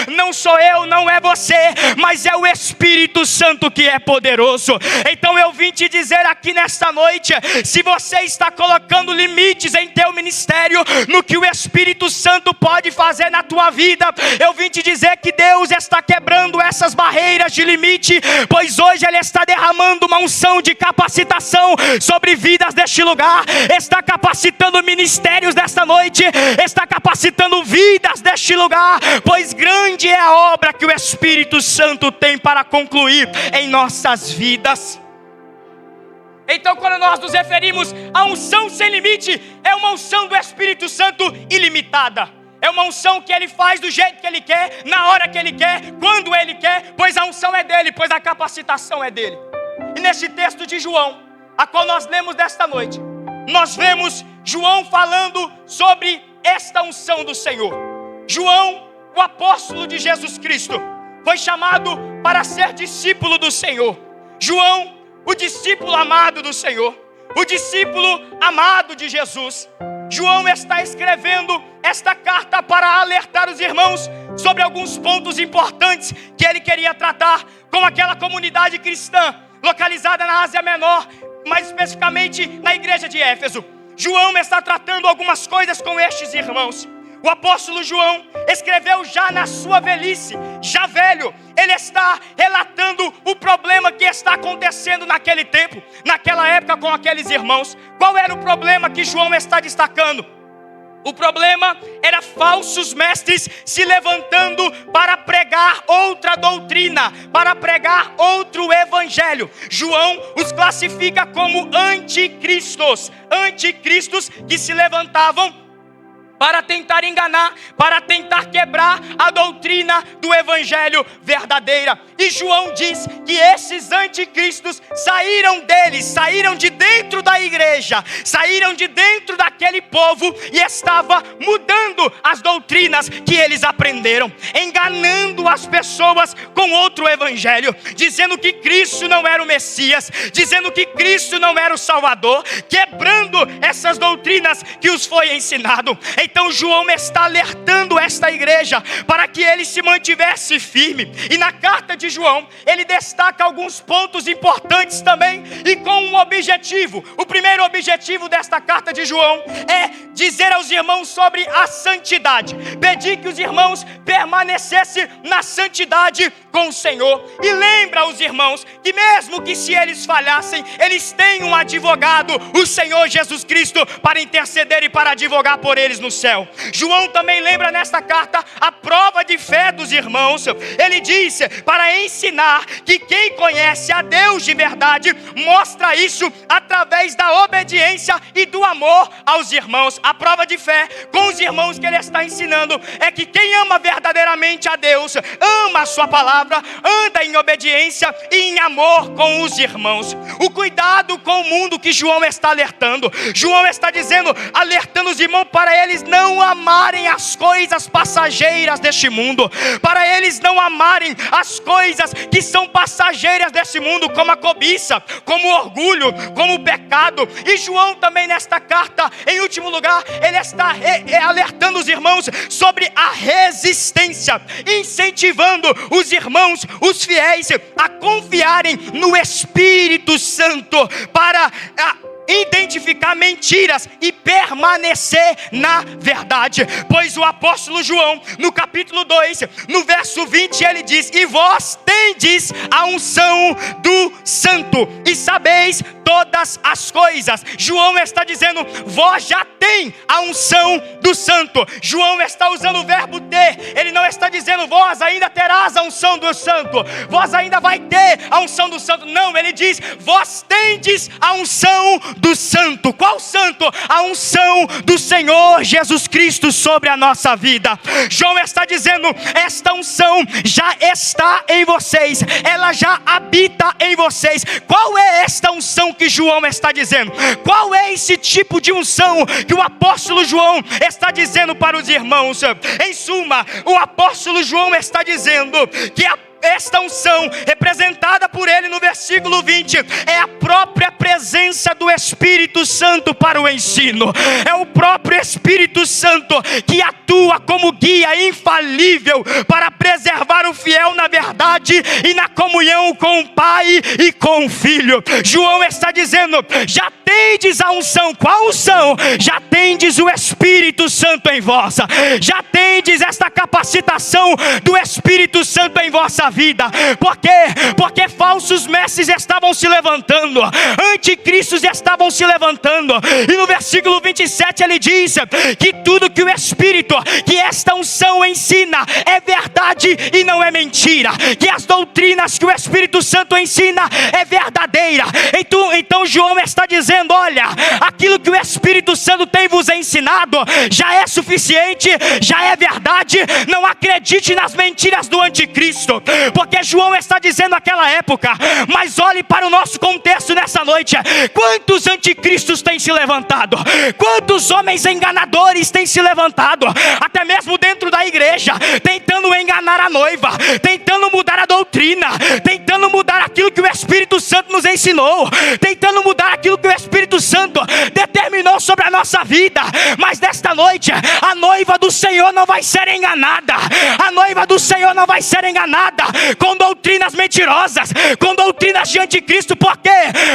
não sou eu, não é você, mas é o Espírito Santo que é poderoso. Então eu vim te dizer aqui nesta noite, se você está colocando limites em teu ministério, no que o Espírito Santo pode fazer na tua vida, eu vim te dizer que Deus está quebrando essas barreiras de limite, pois hoje Ele está derramando uma unção de capacitação sobre vidas deste lugar, está capacitando ministérios desta noite, está capacitando vidas deste lugar, pois grande é a obra que o Espírito Santo tem para concluir em nossas vidas. Então, quando nós nos referimos a unção sem limite, é uma unção do Espírito Santo ilimitada. É uma unção que Ele faz do jeito que Ele quer, na hora que Ele quer, quando Ele quer, pois a unção é dEle, pois a capacitação é dEle. E nesse texto de João, a qual nós lemos desta noite, nós vemos João falando sobre esta unção do Senhor. João, o apóstolo de Jesus Cristo, foi chamado para ser discípulo do Senhor. João, o discípulo amado do Senhor, o discípulo amado de Jesus. João está escrevendo esta carta para alertar os irmãos sobre alguns pontos importantes que ele queria tratar com aquela comunidade cristã localizada na Ásia Menor, mais especificamente na igreja de Éfeso. João está tratando algumas coisas com estes irmãos. O apóstolo João escreveu já na sua velhice, já velho. Ele está relatando o problema que está acontecendo naquele tempo, naquela época com aqueles irmãos. Qual era o problema que João está destacando? O problema era falsos mestres se levantando para pregar outra doutrina, para pregar outro evangelho. João os classifica como anticristos, anticristos que se levantavam para tentar enganar, para tentar quebrar a doutrina do evangelho verdadeira. E João diz que esses anticristos saíram deles, saíram de dentro da igreja, saíram de dentro daquele povo e estava mudando as doutrinas que eles aprenderam, enganando as pessoas com outro evangelho, dizendo que Cristo não era o Messias, dizendo que Cristo não era o Salvador, quebrando essas doutrinas que os foi ensinado. Então João está alertando esta igreja para que ele se mantivesse firme. E na carta de João, ele destaca alguns pontos importantes também, e com um objetivo. O primeiro objetivo desta carta de João é dizer aos irmãos sobre a santidade, pedir que os irmãos permanecessem na santidade com o Senhor. E lembra aos irmãos que mesmo que se eles falhassem, eles têm um advogado, o Senhor Jesus Cristo, para interceder e para advogar por eles no céu. João também lembra nesta carta a prova de fé dos irmãos. Ele diz para ensinar que quem conhece a Deus de verdade mostra isso através da obediência e do amor aos irmãos. A prova de fé com os irmãos que ele está ensinando é que quem ama verdadeiramente a Deus, ama a sua palavra, anda em obediência e em amor com os irmãos. O cuidado com o mundo que João está alertando. João está dizendo, alertando os irmãos para eles não amarem as coisas passageiras deste mundo, para eles não amarem as coisas que são passageiras desse mundo, como a cobiça, como o orgulho, como o pecado. E João também nesta carta, em último lugar, ele está alertando os irmãos sobre a resistência, incentivando os irmãos, os fiéis, a confiarem no Espírito Santo para identificar mentiras e permanecer na verdade. Pois o apóstolo João, no capítulo 2, no verso 20, ele diz: e vós tendes a unção do santo e sabeis todas as coisas. João está dizendo, vós já tem a unção do santo. João está usando o verbo ter. Ele não está dizendo, vós ainda terás a unção do santo, vós ainda vai ter a unção do santo. Não, ele diz, vós tendes a unção do santo. Qual santo? A unção do Senhor Jesus Cristo sobre a nossa vida. João está dizendo, esta unção já está em vocês, ela já habita em vocês. Qual é esta unção que João está dizendo? Qual é esse tipo de unção que o apóstolo João está dizendo para os irmãos? Em suma, o apóstolo João está dizendo que esta unção, representada por ele no versículo 20, é a própria presença do Espírito Santo para o ensino. É o próprio Espírito Santo que atua como guia infalível para preservar o fiel na verdade e na comunhão com o Pai e com o Filho. João está dizendo, já tendes a unção. Qual unção? Já tendes o Espírito Santo em vós. Já tendes esta capacitação do Espírito Santo em vossa vida. Por quê? Porque falsos mestres estavam se levantando, anticristos estavam se levantando, e no versículo 27 ele diz que tudo que o Espírito, que esta unção ensina é verdade e não é mentira, que as doutrinas que o Espírito Santo ensina é verdadeira. Então João está dizendo, olha, aquilo que o Espírito Santo tem vos ensinado já é suficiente, já é verdade. Não acredite nas mentiras do anticristo, porque João está dizendo naquela época. Mas olhe para o nosso contexto nessa noite. Quantos anticristos têm se levantado? Quantos homens enganadores têm se levantado? Até mesmo dentro da igreja, tentando enganar a noiva, tentando mudar a doutrina, tentando mudar aquilo que o Espírito Santo nos ensinou, tentando mudar aquilo que o Espírito Santo determinou sobre a nossa vida. Mas nesta noite, a noiva do Senhor não vai ser enganada. A noiva do Senhor não vai ser enganada com doutrinas mentirosas, com doutrinas de anticristo. Por quê?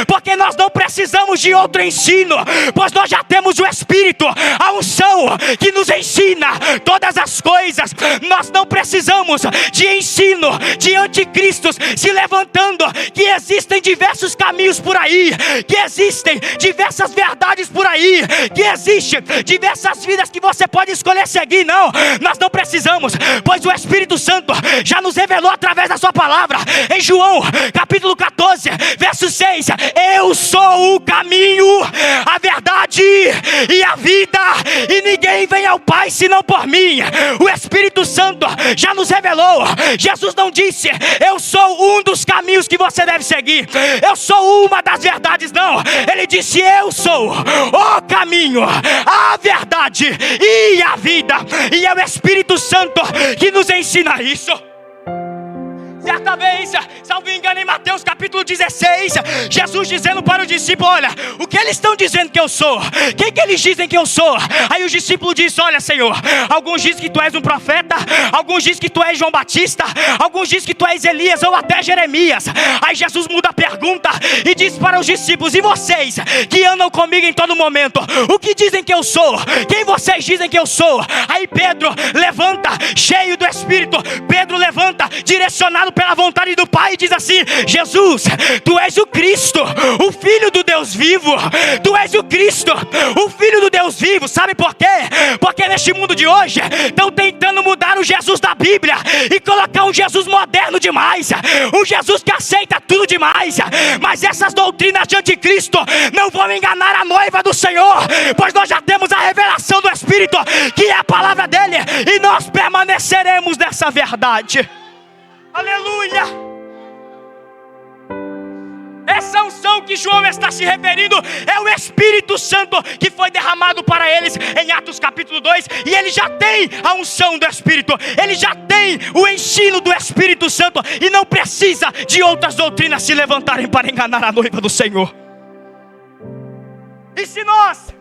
Porque nós não precisamos de outro ensino, pois nós já temos o Espírito, a unção que nos ensina todas as coisas. Nós não precisamos de ensino de anticristos se levantando, que existem diversos caminhos por aí, que existem diversas verdades por aí, que existem diversas vidas que você pode escolher seguir. Não, nós não precisamos, pois o Espírito Santo já nos revelou através da sua palavra. Em João capítulo 14 verso 6, eu sou o caminho, a verdade e a vida, e ninguém vem ao Pai senão por mim. O Espírito Santo já nos revelou. Jesus não disse, eu sou um dos caminhos que você deve seguir, eu sou uma das verdades. Não, ele disse, eu sou o caminho, a verdade e a vida. E é o Espírito Santo que nos ensina isso. Certa vez, salvo engano, em Mateus capítulo 16, Jesus dizendo para o discípulo: olha, o que eles estão dizendo que eu sou? Quem que eles dizem que eu sou? Aí o discípulo disse: olha, Senhor, alguns dizem que tu és um profeta, alguns dizem que tu és João Batista, alguns dizem que tu és Elias ou até Jeremias. Aí Jesus muda a pergunta e diz para os discípulos: e vocês que andam comigo em todo momento, o que dizem que eu sou? Quem vocês dizem que eu sou? Aí Pedro levanta, cheio do Espírito. Pedro levanta, direcionado pela vontade do Pai, e diz assim: Jesus, tu és o Cristo, o Filho do Deus vivo. Tu és o Cristo, o Filho do Deus vivo. Sabe por quê? Porque neste mundo de hoje estão tentando mudar o Jesus da Bíblia e colocar um Jesus moderno demais, um Jesus que aceita tudo demais. Mas essas doutrinas de anticristo não vão enganar a noiva do Senhor, pois nós já temos a revelação do Espírito, que é a palavra dele, e nós permaneceremos nessa verdade. Aleluia! Essa unção que João está se referindo é o Espírito Santo que foi derramado para eles em Atos capítulo 2. E ele já tem a unção do Espírito, ele já tem o ensino do Espírito Santo, e não precisa de outras doutrinas se levantarem para enganar a noiva do Senhor. E se nós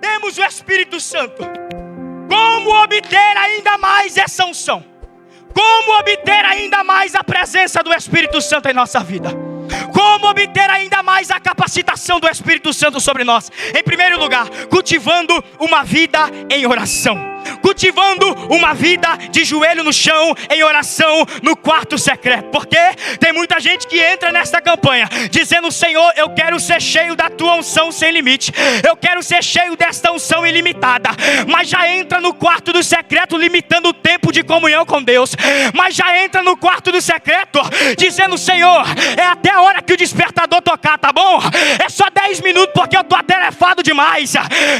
temos o Espírito Santo, como obter ainda mais essa unção? Como obter ainda mais a presença do Espírito Santo em nossa vida? Como obter ainda mais a capacitação do Espírito Santo sobre nós? Em primeiro lugar, cultivando uma vida em oração. Cultivando uma vida de joelho no chão, em oração, no quarto secreto. Porque tem muita gente que entra nesta campanha dizendo: Senhor, eu quero ser cheio da tua unção sem limite, eu quero ser cheio desta unção ilimitada. Mas já entra no quarto do secreto limitando o tempo de comunhão com Deus. Mas já entra no quarto do secreto dizendo: Senhor, é até a hora que o despertador tocar, tá bom? É só 10 minutos porque eu tô atarefado demais.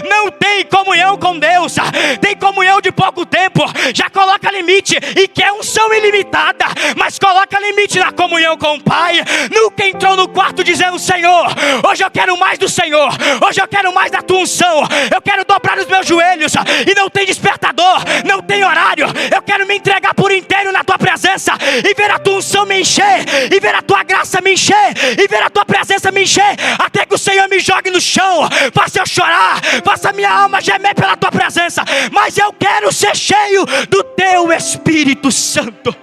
Não tem comunhão com Deus, tem comunhão de pouco tempo. Já coloca limite e quer unção ilimitada, mas coloca limite na comunhão com o Pai. Nunca entrou no quarto dizendo: Senhor, hoje eu quero mais do Senhor, hoje eu quero mais da tua unção, eu quero dobrar os meus joelhos. E não tem despertador, não tem horário, eu quero me entregar por inteiro na tua presença e ver a tua unção me encher, e ver a tua graça me encher, e ver a tua presença me encher, até que o Senhor me jogue no chão, faça eu chorar, faça minha alma gemer pela tua presença. Mas eu quero ser cheio do teu Espírito Santo,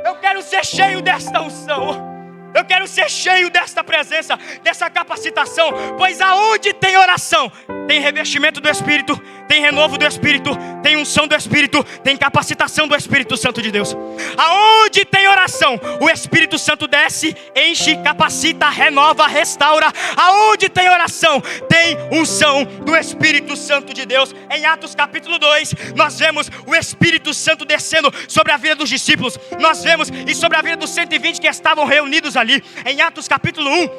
eu quero ser cheio desta unção, eu quero ser cheio desta presença, dessa capacitação. Pois aonde tem oração, tem revestimento do Espírito, tem renovo do Espírito, tem unção do Espírito, tem capacitação do Espírito Santo de Deus. Aonde tem oração, o Espírito Santo desce, enche, capacita, renova, restaura. Aonde tem oração, tem unção do Espírito Santo de Deus. Em Atos capítulo 2, nós vemos o Espírito Santo descendo sobre a vida dos discípulos. Nós vemos e sobre a vida dos 120 que estavam reunidos ali. Em Atos capítulo 1,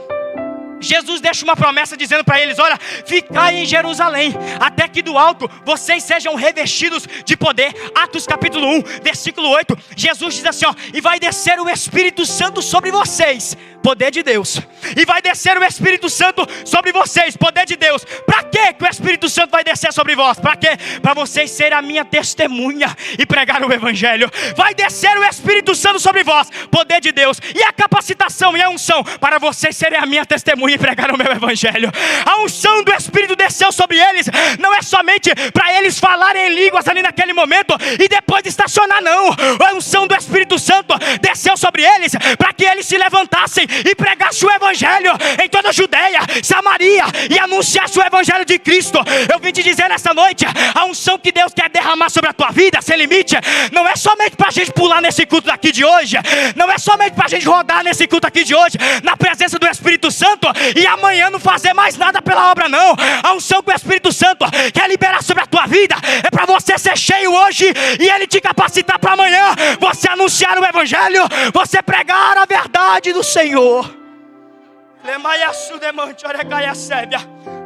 Jesus deixa uma promessa dizendo para eles: olha, ficai em Jerusalém, até que do alto vocês sejam revestidos de poder. Atos capítulo 1, versículo 8, Jesus diz assim, ó: e vai descer o Espírito Santo sobre vocês, poder de Deus. E vai descer o Espírito Santo sobre vocês, poder de Deus. Para que o Espírito Santo vai descer sobre vós? Para quê? Para vocês serem a minha testemunha e pregar o Evangelho. Vai descer o Espírito Santo sobre vós, poder de Deus. E a capacitação e a unção para vocês serem a minha testemunha e pregar o meu Evangelho. A unção do Espírito desceu sobre eles, não é somente para eles falarem em línguas ali naquele momento e depois estacionar, não. A unção do Espírito Santo desceu sobre eles para que eles se levantassem e pregasse o Evangelho em toda a Judeia, Samaria, e anunciasse o Evangelho de Cristo. Eu vim te dizer nessa noite, a unção que Deus quer derramar sobre a tua vida, sem limite, não é somente para a gente pular nesse culto daqui de hoje, não é somente para a gente rodar nesse culto aqui de hoje, na presença do Espírito Santo, e amanhã não fazer mais nada pela obra, não. A unção que o Espírito Santo quer liberar sobre a tua vida é para você ser cheio hoje e Ele te capacitar para amanhã você anunciar o Evangelho, você pregar a verdade do Senhor.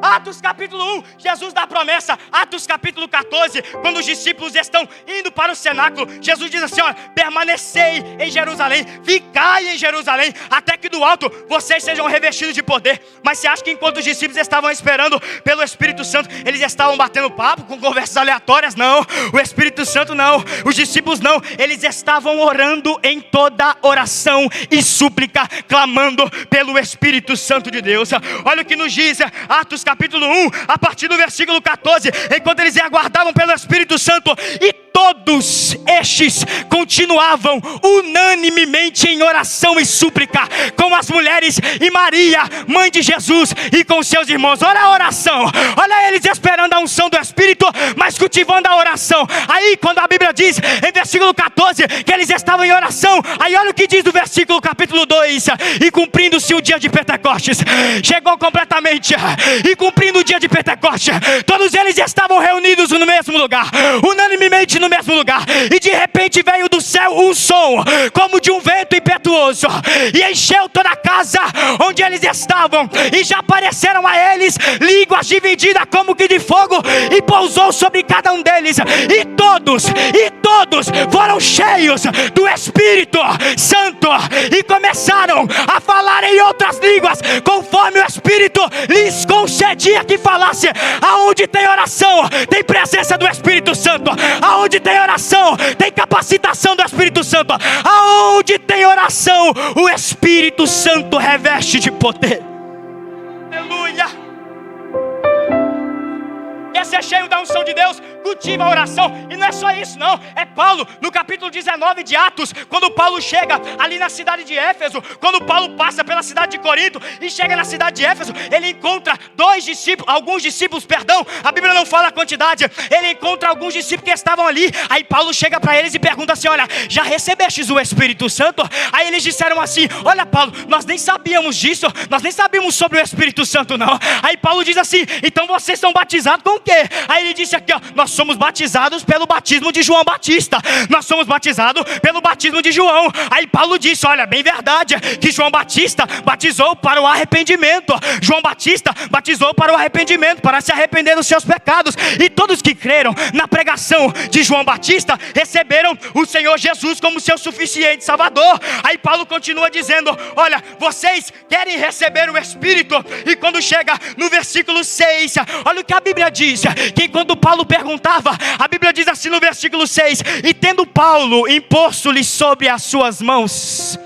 Atos capítulo 1, Jesus dá a promessa. Atos capítulo 14, quando os discípulos estão indo para o cenáculo, Jesus diz assim: olha, permanecei em Jerusalém, ficai em Jerusalém, até que do alto vocês sejam revestidos de poder. Mas você acha que enquanto os discípulos estavam esperando pelo Espírito Santo, eles estavam batendo papo com conversas aleatórias? Não, o Espírito Santo não, os discípulos não, eles estavam orando em toda oração e súplica, clamando pelo Espírito Santo de Deus. Olha o que nos diz Atos capítulo 1, a partir do versículo 14: enquanto eles aguardavam pelo Espírito Santo, e todos estes continuavam unanimemente em oração e súplica com as mulheres e Maria, mãe de Jesus, e com seus irmãos. Olha a oração, olha eles esperando a unção do Espírito, mas cultivando a oração. Aí quando a Bíblia diz em versículo 14 que eles estavam em oração, aí olha o que diz do versículo capítulo 2: e cumprindo-se o dia de Pentecostes. Chegou completamente, e cumprindo o dia de Pentecostes, todos eles estavam reunidos no mesmo lugar, unanimemente no mesmo lugar, e de repente veio do céu um som como de um vento impetuoso, e encheu toda a casa onde eles estavam, e já apareceram a eles línguas divididas como que de fogo, e pousou sobre cada um deles, e todos foram cheios do Espírito Santo, e começaram a falar em outras línguas, conforme o Espírito lhes concedia que falasse. Aonde tem oração, tem presença do Espírito Santo. Aonde tem oração, tem capacitação do Espírito Santo. Aonde tem oração, o Espírito Santo reveste de poder. Aleluia. Quer ser cheio da unção de Deus? Cultiva a oração. E não é só isso não, é Paulo no capítulo 19 de Atos, quando Paulo chega ali na cidade de Éfeso, quando Paulo passa pela cidade de Corinto e chega na cidade de Éfeso, ele encontra alguns discípulos, a Bíblia não fala a quantidade, ele encontra alguns discípulos que estavam ali. Aí Paulo chega para eles e pergunta assim: olha, já recebestes o Espírito Santo? Aí eles disseram assim: olha Paulo, nós nem sabíamos disso, nós nem sabíamos sobre o Espírito Santo não. Aí Paulo diz assim: então vocês são batizados com o quê? Aí ele disse aqui, ó: nós somos batizados pelo batismo de João Batista. Nós somos batizados pelo batismo de João. Aí Paulo disse: olha, bem verdade que João Batista batizou para o arrependimento. João Batista batizou para o arrependimento, para se arrepender dos seus pecados. E todos que creram na pregação de João Batista receberam o Senhor Jesus como seu suficiente Salvador. Aí Paulo continua dizendo: olha, vocês querem receber o Espírito? E quando chega no versículo 6, olha o que a Bíblia diz, que quando Paulo perguntava, a Bíblia diz assim no versículo 6: e tendo Paulo imposto-lhe sobre as suas mãos,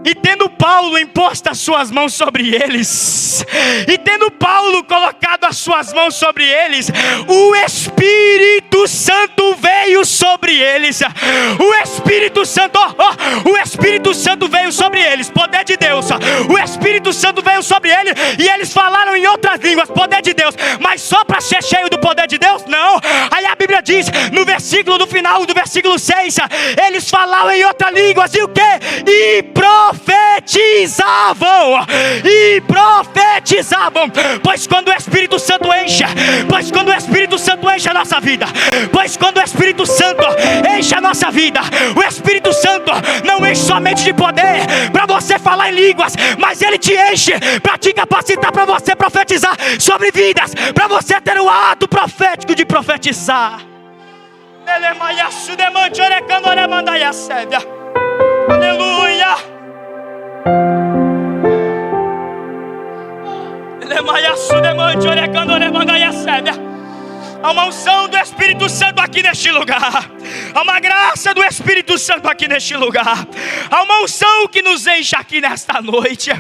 e tendo Paulo imposto as suas mãos sobre eles, e tendo Paulo colocado as suas mãos sobre eles, o Espírito Santo veio sobre eles. O Espírito Santo, o Espírito Santo veio sobre eles, poder de Deus. O Espírito Santo veio sobre eles e eles falaram em outras línguas, poder de Deus. Mas só para ser cheio do poder de Deus? Não. Aí a Bíblia diz no final do versículo 6, eles falavam em outras línguas e o que? E profetizavam. Pois quando o Espírito Santo enche a nossa vida, pois quando o Espírito Santo enche a nossa vida, o Espírito Santo não enche somente de poder para você falar em línguas, mas ele te enche para te capacitar, para você profetizar sobre vidas, para você ter o ato profético de profetizar. Aleluia. Há uma unção do Espírito Santo aqui neste lugar. Há uma graça do Espírito Santo aqui neste lugar. Há uma unção que nos enche aqui nesta noite.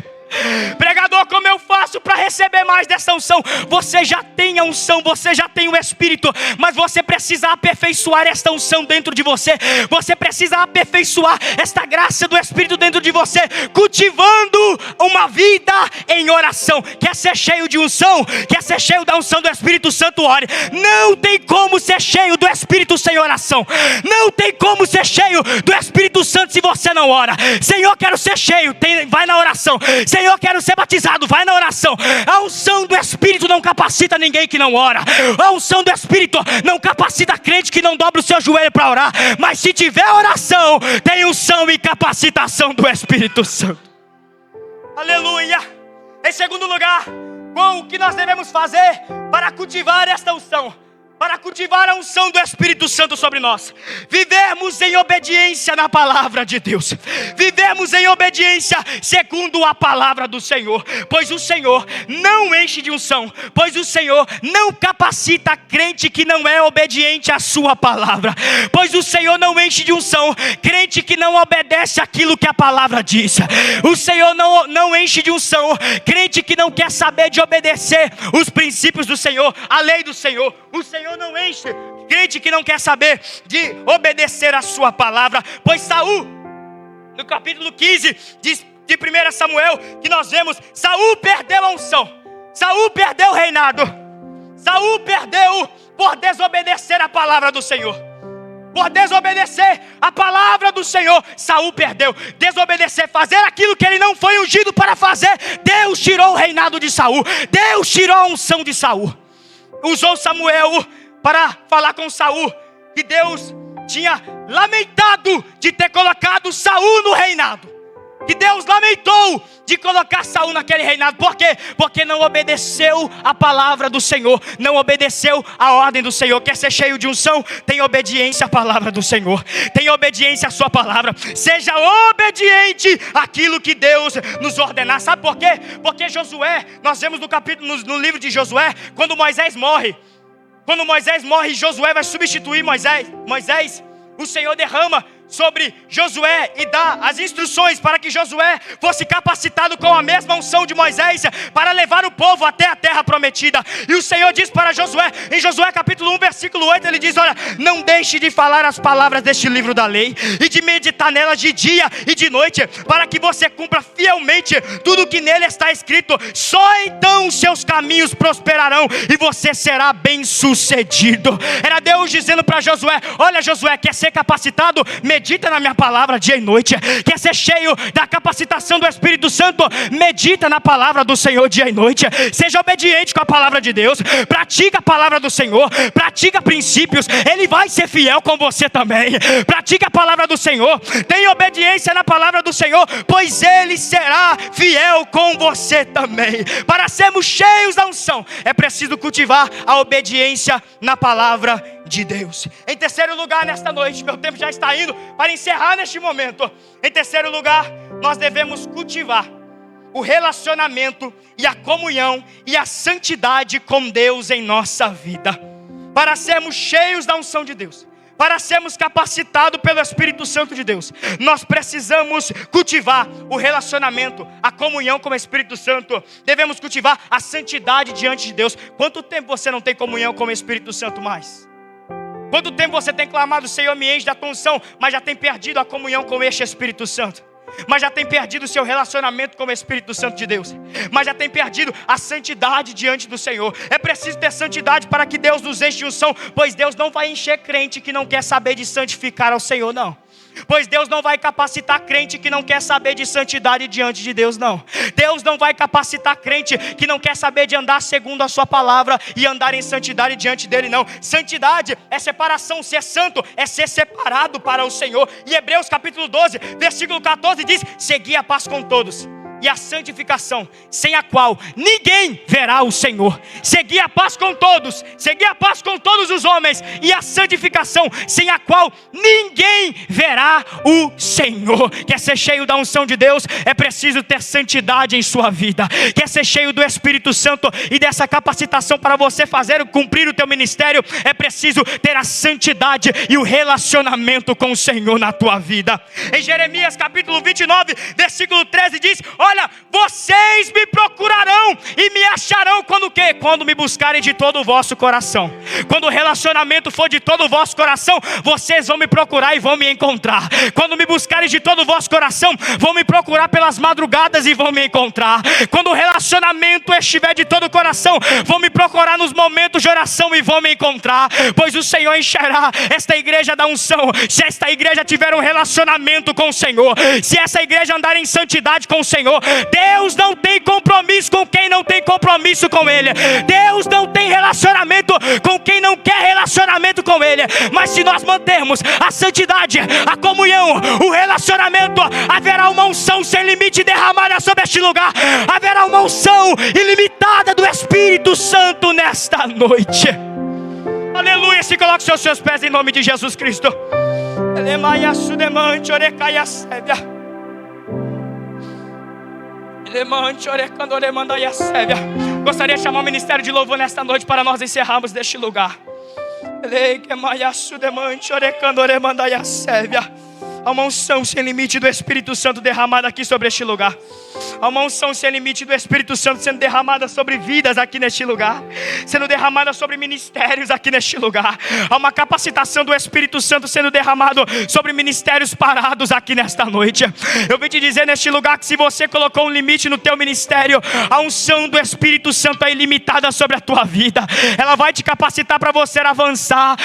Pregador, como eu faço para receber mais dessa unção? Você já tem a unção, você já tem o Espírito, mas você precisa aperfeiçoar esta unção dentro de você. Você precisa aperfeiçoar esta graça do Espírito dentro de você, cultivando uma vida em oração. Quer ser cheio de unção? Quer ser cheio da unção do Espírito Santo? Ore. Não tem como ser cheio do Espírito sem oração. Não tem como ser cheio do Espírito Santo se você não ora. Senhor, quero ser cheio, vai na oração. Senhor, quero ser batizado, vai na oração. A unção do Espírito não capacita ninguém que não ora. A unção do Espírito não capacita crente que não dobra o seu joelho para orar. Mas se tiver oração, tem unção e capacitação do Espírito Santo. Aleluia. Em segundo lugar, com o que nós devemos fazer para cultivar esta unção, para cultivar a unção do Espírito Santo sobre nós. Vivermos em obediência na palavra de Deus. Vivermos em obediência segundo a palavra do Senhor. Pois o Senhor não enche de unção. Pois o Senhor não capacita crente que não é obediente à sua palavra. Pois o Senhor não enche de unção crente que não obedece àquilo que a palavra diz. O Senhor não enche de unção crente que não quer saber de obedecer os princípios do Senhor, a lei do Senhor. O Senhor não enche crente que não quer saber de obedecer a sua palavra. Pois Saul, no capítulo 15 de 1 Samuel, que nós vemos, Saul perdeu a unção, Saul perdeu o reinado, Saul perdeu por desobedecer a palavra do Senhor. Por desobedecer a palavra do Senhor, Saul perdeu. Desobedecer, fazer aquilo que ele não foi ungido para fazer, Deus tirou o reinado de Saul, Deus tirou a unção de Saul. Usou Samuel para falar com Saul que Deus tinha lamentado de ter colocado Saul no reinado, que Deus lamentou de colocar Saul naquele reinado. Por quê? Porque não obedeceu a palavra do Senhor, não obedeceu a ordem do Senhor. Quer ser cheio de unção? Tem obediência à palavra do Senhor, tem obediência à sua palavra. Seja obediente àquilo que Deus nos ordenar. Sabe por quê? Porque Josué, nós vemos no livro de Josué, quando Moisés morre, Josué vai substituir Moisés, o Senhor derrama sobre Josué e dá as instruções para que Josué fosse capacitado com a mesma unção de Moisés para levar o povo até a terra prometida. E o Senhor diz para Josué, em Josué capítulo 1 versículo 8, ele diz: olha, não deixe de falar as palavras deste livro da lei e de meditar nelas de dia e de noite, para que você cumpra fielmente tudo que nele está escrito. Só então os seus caminhos prosperarão e você será bem sucedido. Era Deus dizendo para Josué: olha, Josué, quer ser capacitado? Medita na minha palavra dia e noite. Quer ser cheio da capacitação do Espírito Santo? Medita na palavra do Senhor dia e noite. Seja obediente com a palavra de Deus. Pratica a palavra do Senhor. Pratica princípios. Ele vai ser fiel com você também. Pratica a palavra do Senhor. Tenha obediência na palavra do Senhor, pois Ele será fiel com você também. Para sermos cheios da unção, é preciso cultivar a obediência na palavra de Deus. Em terceiro lugar, nesta noite, meu tempo já está indo para encerrar neste momento. Em terceiro lugar, nós devemos cultivar o relacionamento e a comunhão e a santidade com Deus em nossa vida. Para sermos cheios da unção de Deus, para sermos capacitados pelo Espírito Santo de Deus, nós precisamos cultivar o relacionamento, a comunhão com o Espírito Santo. Devemos cultivar a santidade diante de Deus. Quanto tempo você não tem comunhão com o Espírito Santo mais? Quanto tempo você tem clamado: Senhor, me enche da tua unção, mas já tem perdido a comunhão com este Espírito Santo? Mas já tem perdido o seu relacionamento com o Espírito Santo de Deus? Mas já tem perdido a santidade diante do Senhor? É preciso ter santidade para que Deus nos enche de unção, pois Deus não vai encher crente que não quer saber de santificar ao Senhor, não. Pois Deus não vai capacitar crente que não quer saber de santidade diante de Deus, não. Deus não vai capacitar crente que não quer saber de andar segundo a sua palavra e andar em santidade diante dele, não. Santidade é separação. Ser santo é ser separado para o Senhor. E Hebreus capítulo 12 versículo 14 diz: segui a paz com todos e a santificação, sem a qual ninguém verá o Senhor. Seguir a paz com todos, seguir a paz com todos os homens, e a santificação, sem a qual ninguém verá o Senhor. Quer ser cheio da unção de Deus? É preciso ter santidade em sua vida. Quer ser cheio do Espírito Santo e dessa capacitação para você cumprir o teu ministério? É preciso ter a santidade e o relacionamento com o Senhor na tua vida. Em Jeremias capítulo 29 versículo 13 diz: olha, vocês me procurarão e me acharão quando o quê? Quando me buscarem de todo o vosso coração. Quando o relacionamento for de todo o vosso coração, vocês vão me procurar e vão me encontrar. Quando me buscarem de todo o vosso coração, vão me procurar pelas madrugadas e vão me encontrar. Quando o relacionamento estiver de todo o coração, vão me procurar nos momentos de oração e vão me encontrar. Pois o Senhor encherá esta igreja da unção, se esta igreja tiver um relacionamento com o Senhor, se essa igreja andar em santidade com o Senhor. Deus não tem compromisso com quem não tem compromisso com Ele. Deus não tem relacionamento com quem não quer relacionamento com Ele. Mas se nós mantermos a santidade, a comunhão, o relacionamento, haverá uma unção sem limite derramada sobre este lugar. Haverá uma unção ilimitada do Espírito Santo nesta noite. Aleluia. Se coloque seus pés em nome de Jesus Cristo. Gostaria de chamar o ministério de louvor nesta noite para nós encerrarmos deste lugar. Há uma unção sem limite do Espírito Santo derramada aqui sobre este lugar. Há uma unção sem limite do Espírito Santo sendo derramada sobre vidas aqui neste lugar, sendo derramada sobre ministérios aqui neste lugar. Há uma capacitação do Espírito Santo sendo derramado sobre ministérios parados aqui nesta noite. Eu vim te dizer neste lugar que se você colocou um limite no teu ministério, a unção do Espírito Santo é ilimitada sobre a tua vida. Ela vai te capacitar para você avançar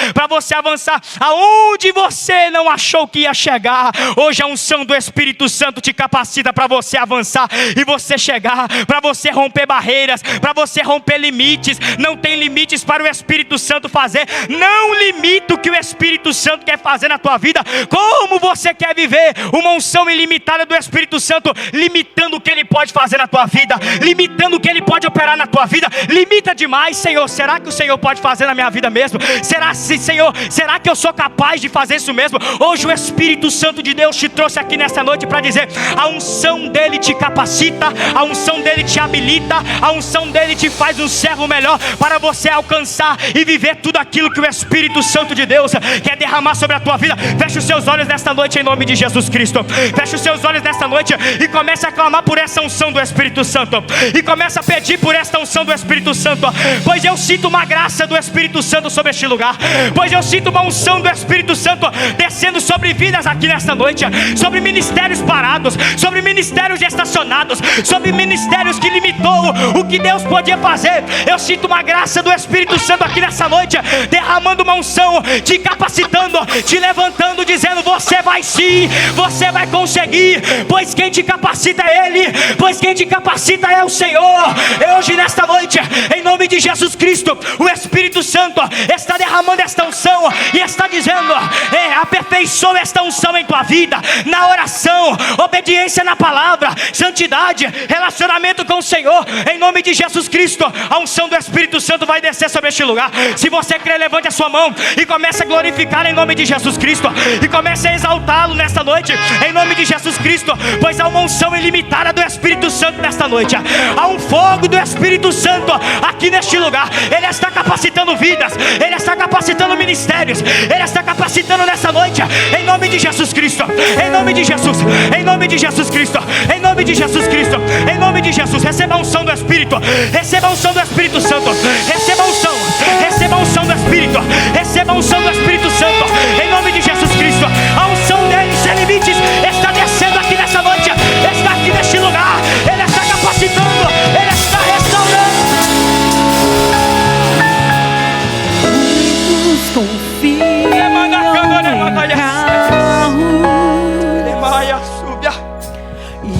aonde você não achou que ia chegar. Hoje a unção do Espírito Santo te capacita para você avançar e você chegar, para você romper barreiras, para você romper limites. Não tem limites para o Espírito Santo fazer. Não limita o que o Espírito Santo quer fazer na tua vida. Como você quer viver uma unção ilimitada do Espírito Santo, limitando o que Ele pode fazer na tua vida, limitando o que Ele pode operar na tua vida? Limita demais, Senhor. Será que o Senhor pode fazer na minha vida mesmo? Senhor, será que eu sou capaz de fazer isso mesmo? Hoje o Espírito Santo de Deus te trouxe aqui nesta noite para dizer: a unção dele te capacita, a unção dele te habilita, a unção dele te faz um servo melhor para você alcançar e viver tudo aquilo que o Espírito Santo de Deus quer derramar sobre a tua vida. Feche os seus olhos nesta noite em nome de Jesus Cristo. Feche os seus olhos nesta noite e comece a clamar por essa unção do Espírito Santo, e comece a pedir por esta unção do Espírito Santo. Pois eu sinto uma graça do Espírito Santo sobre este lugar, pois eu sinto uma unção do Espírito Santo descendo sobre vidas aqui nesta noite, sobre ministérios parados, sobre ministérios estacionados, sobre ministérios que limitou o que Deus podia fazer. Eu sinto uma graça do Espírito Santo aqui nessa noite, derramando uma unção, te capacitando, te levantando, dizendo: você vai sim, você vai conseguir, pois quem te capacita é Ele, pois quem te capacita é o Senhor. E hoje nesta noite, em nome de Jesus Cristo, o Espírito Santo está derramando esta unção e está dizendo: aperfeiçoa esta unção em tua vida, na oração, obediência na palavra, santidade, relacionamento com o Senhor. Em nome de Jesus Cristo, a unção do Espírito Santo vai descer sobre este lugar. Se você crê, levante a sua mão e comece a glorificar em nome de Jesus Cristo, e comece a exaltá-lo nesta noite, em nome de Jesus Cristo, pois há uma unção ilimitada do Espírito Santo nesta noite. Há um fogo do Espírito Santo aqui neste lugar. Ele está capacitando vidas, Ele está capacitando ministérios, Ele está capacitando nessa noite, em nome de Jesus Cristo, em nome de Jesus, em nome de Jesus Cristo, em nome de Jesus Cristo, em nome de Jesus. Receba a unção do Espírito, receba a unção do Espírito Santo, receba a unção, receba a unção do Espírito, receba a unção do Espírito Santo, em nome de Jesus Cristo. A unção dele sem limites está descendo aqui nessa noite, está aqui neste lugar. Ele está capacitando, Ele está restaurando. Muitos confiam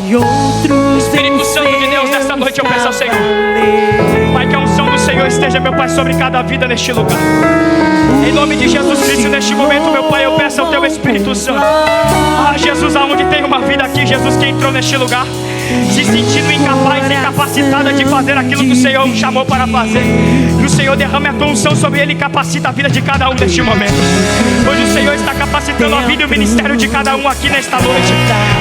e outros. Espírito Santo de Deus, nesta noite eu peço ao Senhor, Pai, que a unção do Senhor esteja, meu Pai, sobre cada vida neste lugar. Em nome de Jesus Cristo, neste momento, meu Pai, eu peço ao Teu Espírito Santo. Ah, Jesus, aonde tem uma vida aqui, Jesus, que entrou neste lugar se sentindo incapaz, incapacitada de fazer aquilo que o Senhor o chamou para fazer, que o Senhor derrame a tua unção sobre ele e capacita a vida de cada um neste momento. Pois o Senhor está capacitando a vida e o ministério de cada um aqui nesta noite,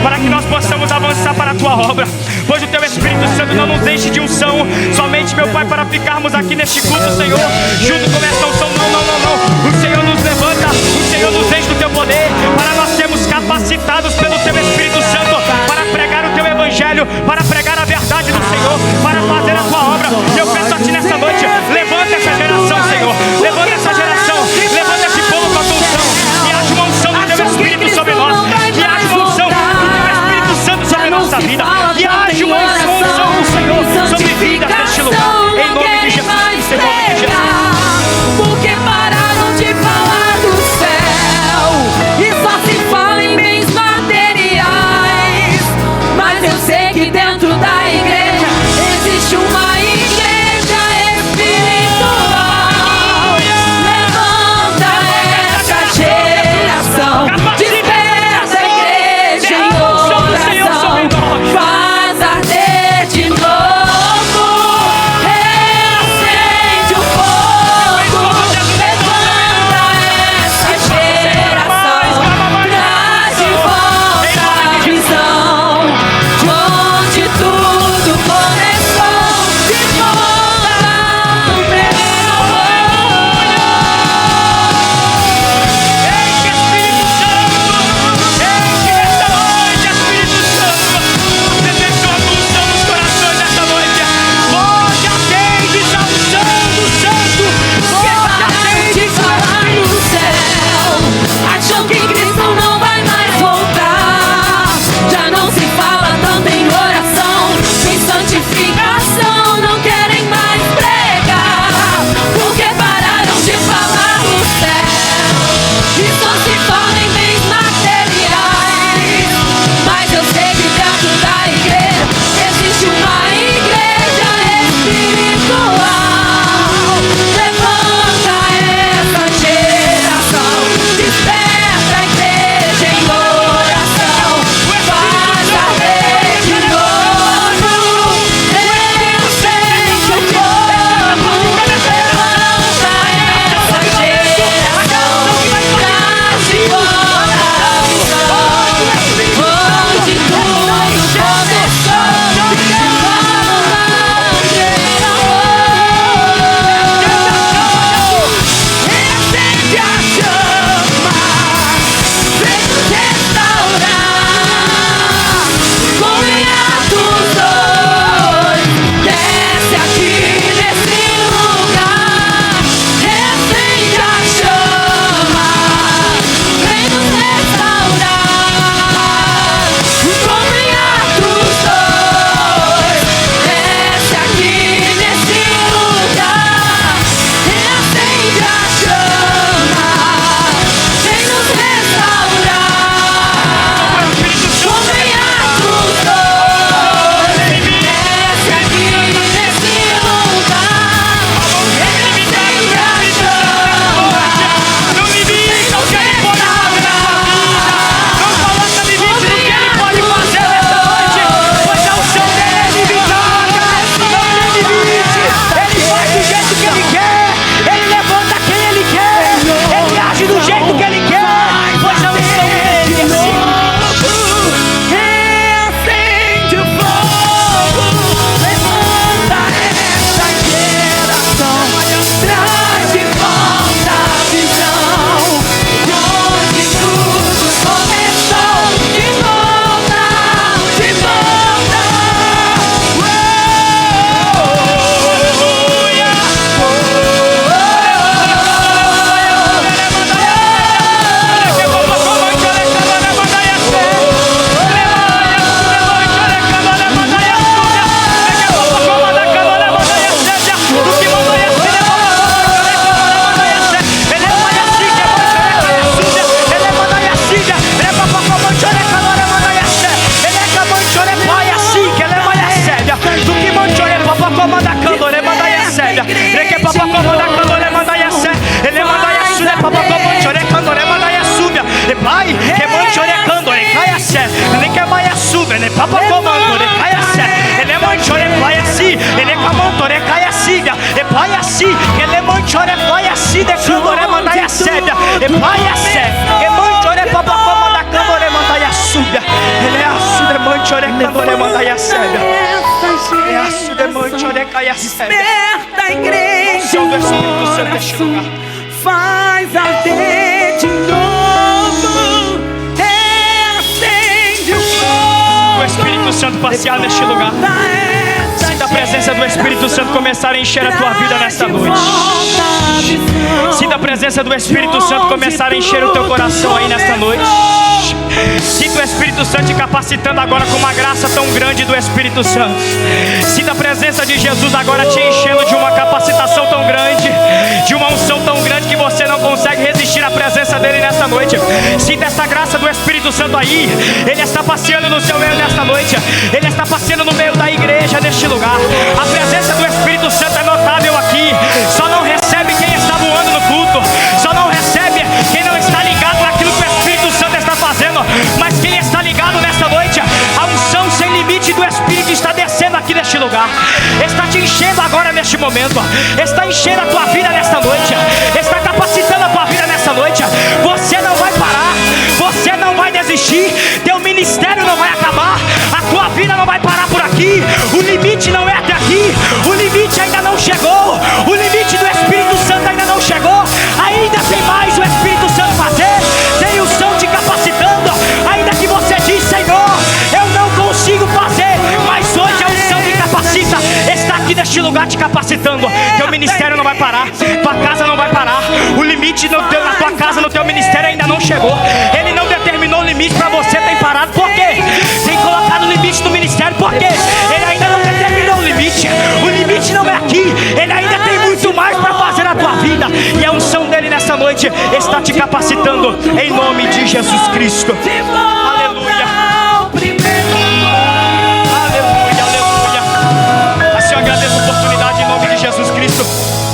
para que nós possamos avançar para a tua obra. Pois o Teu Espírito Santo não nos enche de unção somente, meu Pai, para ficarmos aqui neste culto, Senhor, junto com esta unção. Não. O Senhor nos levanta, o Senhor nos enche do Teu poder, para nós sermos capacitados pelo Teu Espírito Santo para pregar o Teu Evangelho, para pregar a verdade do Senhor, para fazer a Tua obra. Eu peço a Ti nesta noite, levanta essa geração, Senhor, levanta essa geração, levanta esse povo com a Tua unção, que haja uma unção do Teu Espírito sobre nós, que haja uma unção do Teu Espírito Santo sobre a nossa vida, que haja uma unção do Senhor sobre vidas neste lugar, em nome de Jesus, em nome de Jesus. Porque pararam de falar do céu. papacomandore caiasse, ele manchore paiasi, ele camantore caiassiga, e paiasi, ele manchore paiasi de candore mandaia sédia, e paiasse, e manchore papacomanda candore mandaia súbia, ele é aço de manchore candore mandaia sédia, ele é aço de manchore caiasse. Desperta a igreja, Unção do Espírito Santo neste lugar. faz arder de novo, reacende o fogo. O Espírito Santo passear neste lugar. Sinta a presença do Espírito Santo começar a encher a tua vida nesta noite. Sinta a presença do Espírito Santo começar a encher o teu coração aí nesta noite. Sinta o Espírito Santo te capacitando agora com uma graça tão grande do Espírito Santo. Sinta a presença de Jesus agora te enchendo de uma capacitação tão grande, de uma unção tão grande que você não consegue resistir à presença dele nesta noite. Sinta essa graça do Espírito Santo aí. Ele está passeando no seu meio nesta noite. Ele está passeando no meio da igreja neste lugar. A presença do Espírito Santo é notável aqui. Só não recebe quem está voando no culto. Só não recebe quem não está ligado naquilo que o Espírito Santo está fazendo. Mas quem está ligado nesta noite, a unção sem limite do Espírito está descendo aqui neste lugar. Está te enchendo agora neste momento. Está enchendo a tua vida nesta noite. Está capacitando a tua vida nesta noite. Você não vai parar. Você não vai desistir. Teu ministério não vai acabar. A tua vida não vai parar por aqui. O limite não é até aqui. O limite ainda não chegou. O limite do Espírito Santo ainda não chegou. Ainda tem mais o Espírito Santo fazer. Tem o som te capacitando. Ainda que você diz: Senhor, eu não consigo fazer, mas hoje a unção me capacita. Está aqui neste lugar te capacitando. Teu ministério não vai parar. Tua casa não vai parar. O limite na tua casa, no teu ministério ainda não chegou. Ele não determinou o limite para você, tem parado. Por quê? Tem colocado o limite no ministério. Por quê? Ele ainda não determinou o limite. O limite não é aqui. Ele ainda tem muito mais para fazer na tua vida. E a unção dele nessa noite está te capacitando em nome de Jesus Cristo. Aleluia. Aleluia, aleluia. Assim eu agradeço a oportunidade em nome de Jesus Cristo.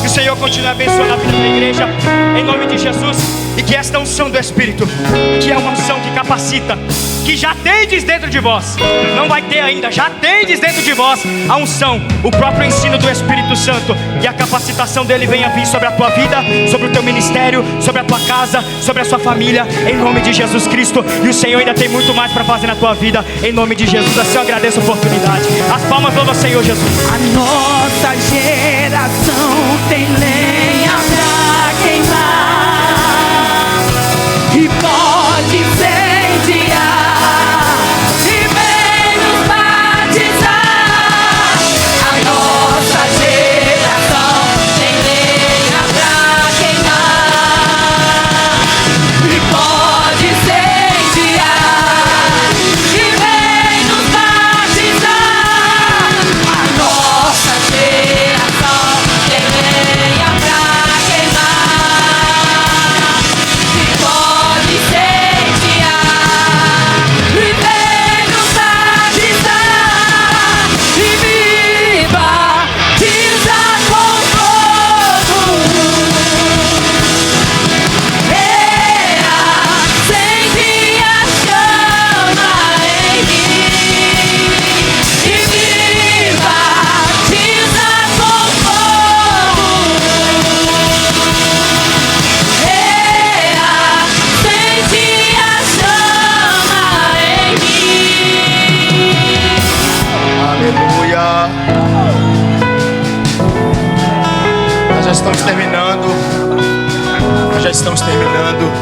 Que o Senhor continue abençoando a vida da igreja em nome de Jesus. E que esta unção do Espírito, que é uma unção que capacita, que já tendes dentro de vós, não vai ter ainda, já tendes dentro de vós a unção, o próprio ensino do Espírito Santo, e a capacitação dele venha vir sobre a tua vida, sobre o teu ministério, sobre a tua casa, sobre a sua família, em nome de Jesus Cristo. E o Senhor ainda tem muito mais para fazer na tua vida, em nome de Jesus. Assim eu agradeço a oportunidade. As palmas louvam ao Senhor Jesus. A nossa geração tem lenha pra queimar e pode incendiar e vem nos batizar. A nossa geração tem lenha pra queimar e pode incendiar e vem nos batizar. A nossa geração tem lenha pra queimar e pode incendiar e vem nos batizar e me batiza com fogo. Acende a chama em mim e me batiza com fogo. Acende a chama em mim. Aleluia. Nós já estamos terminando. Nós já estamos terminando.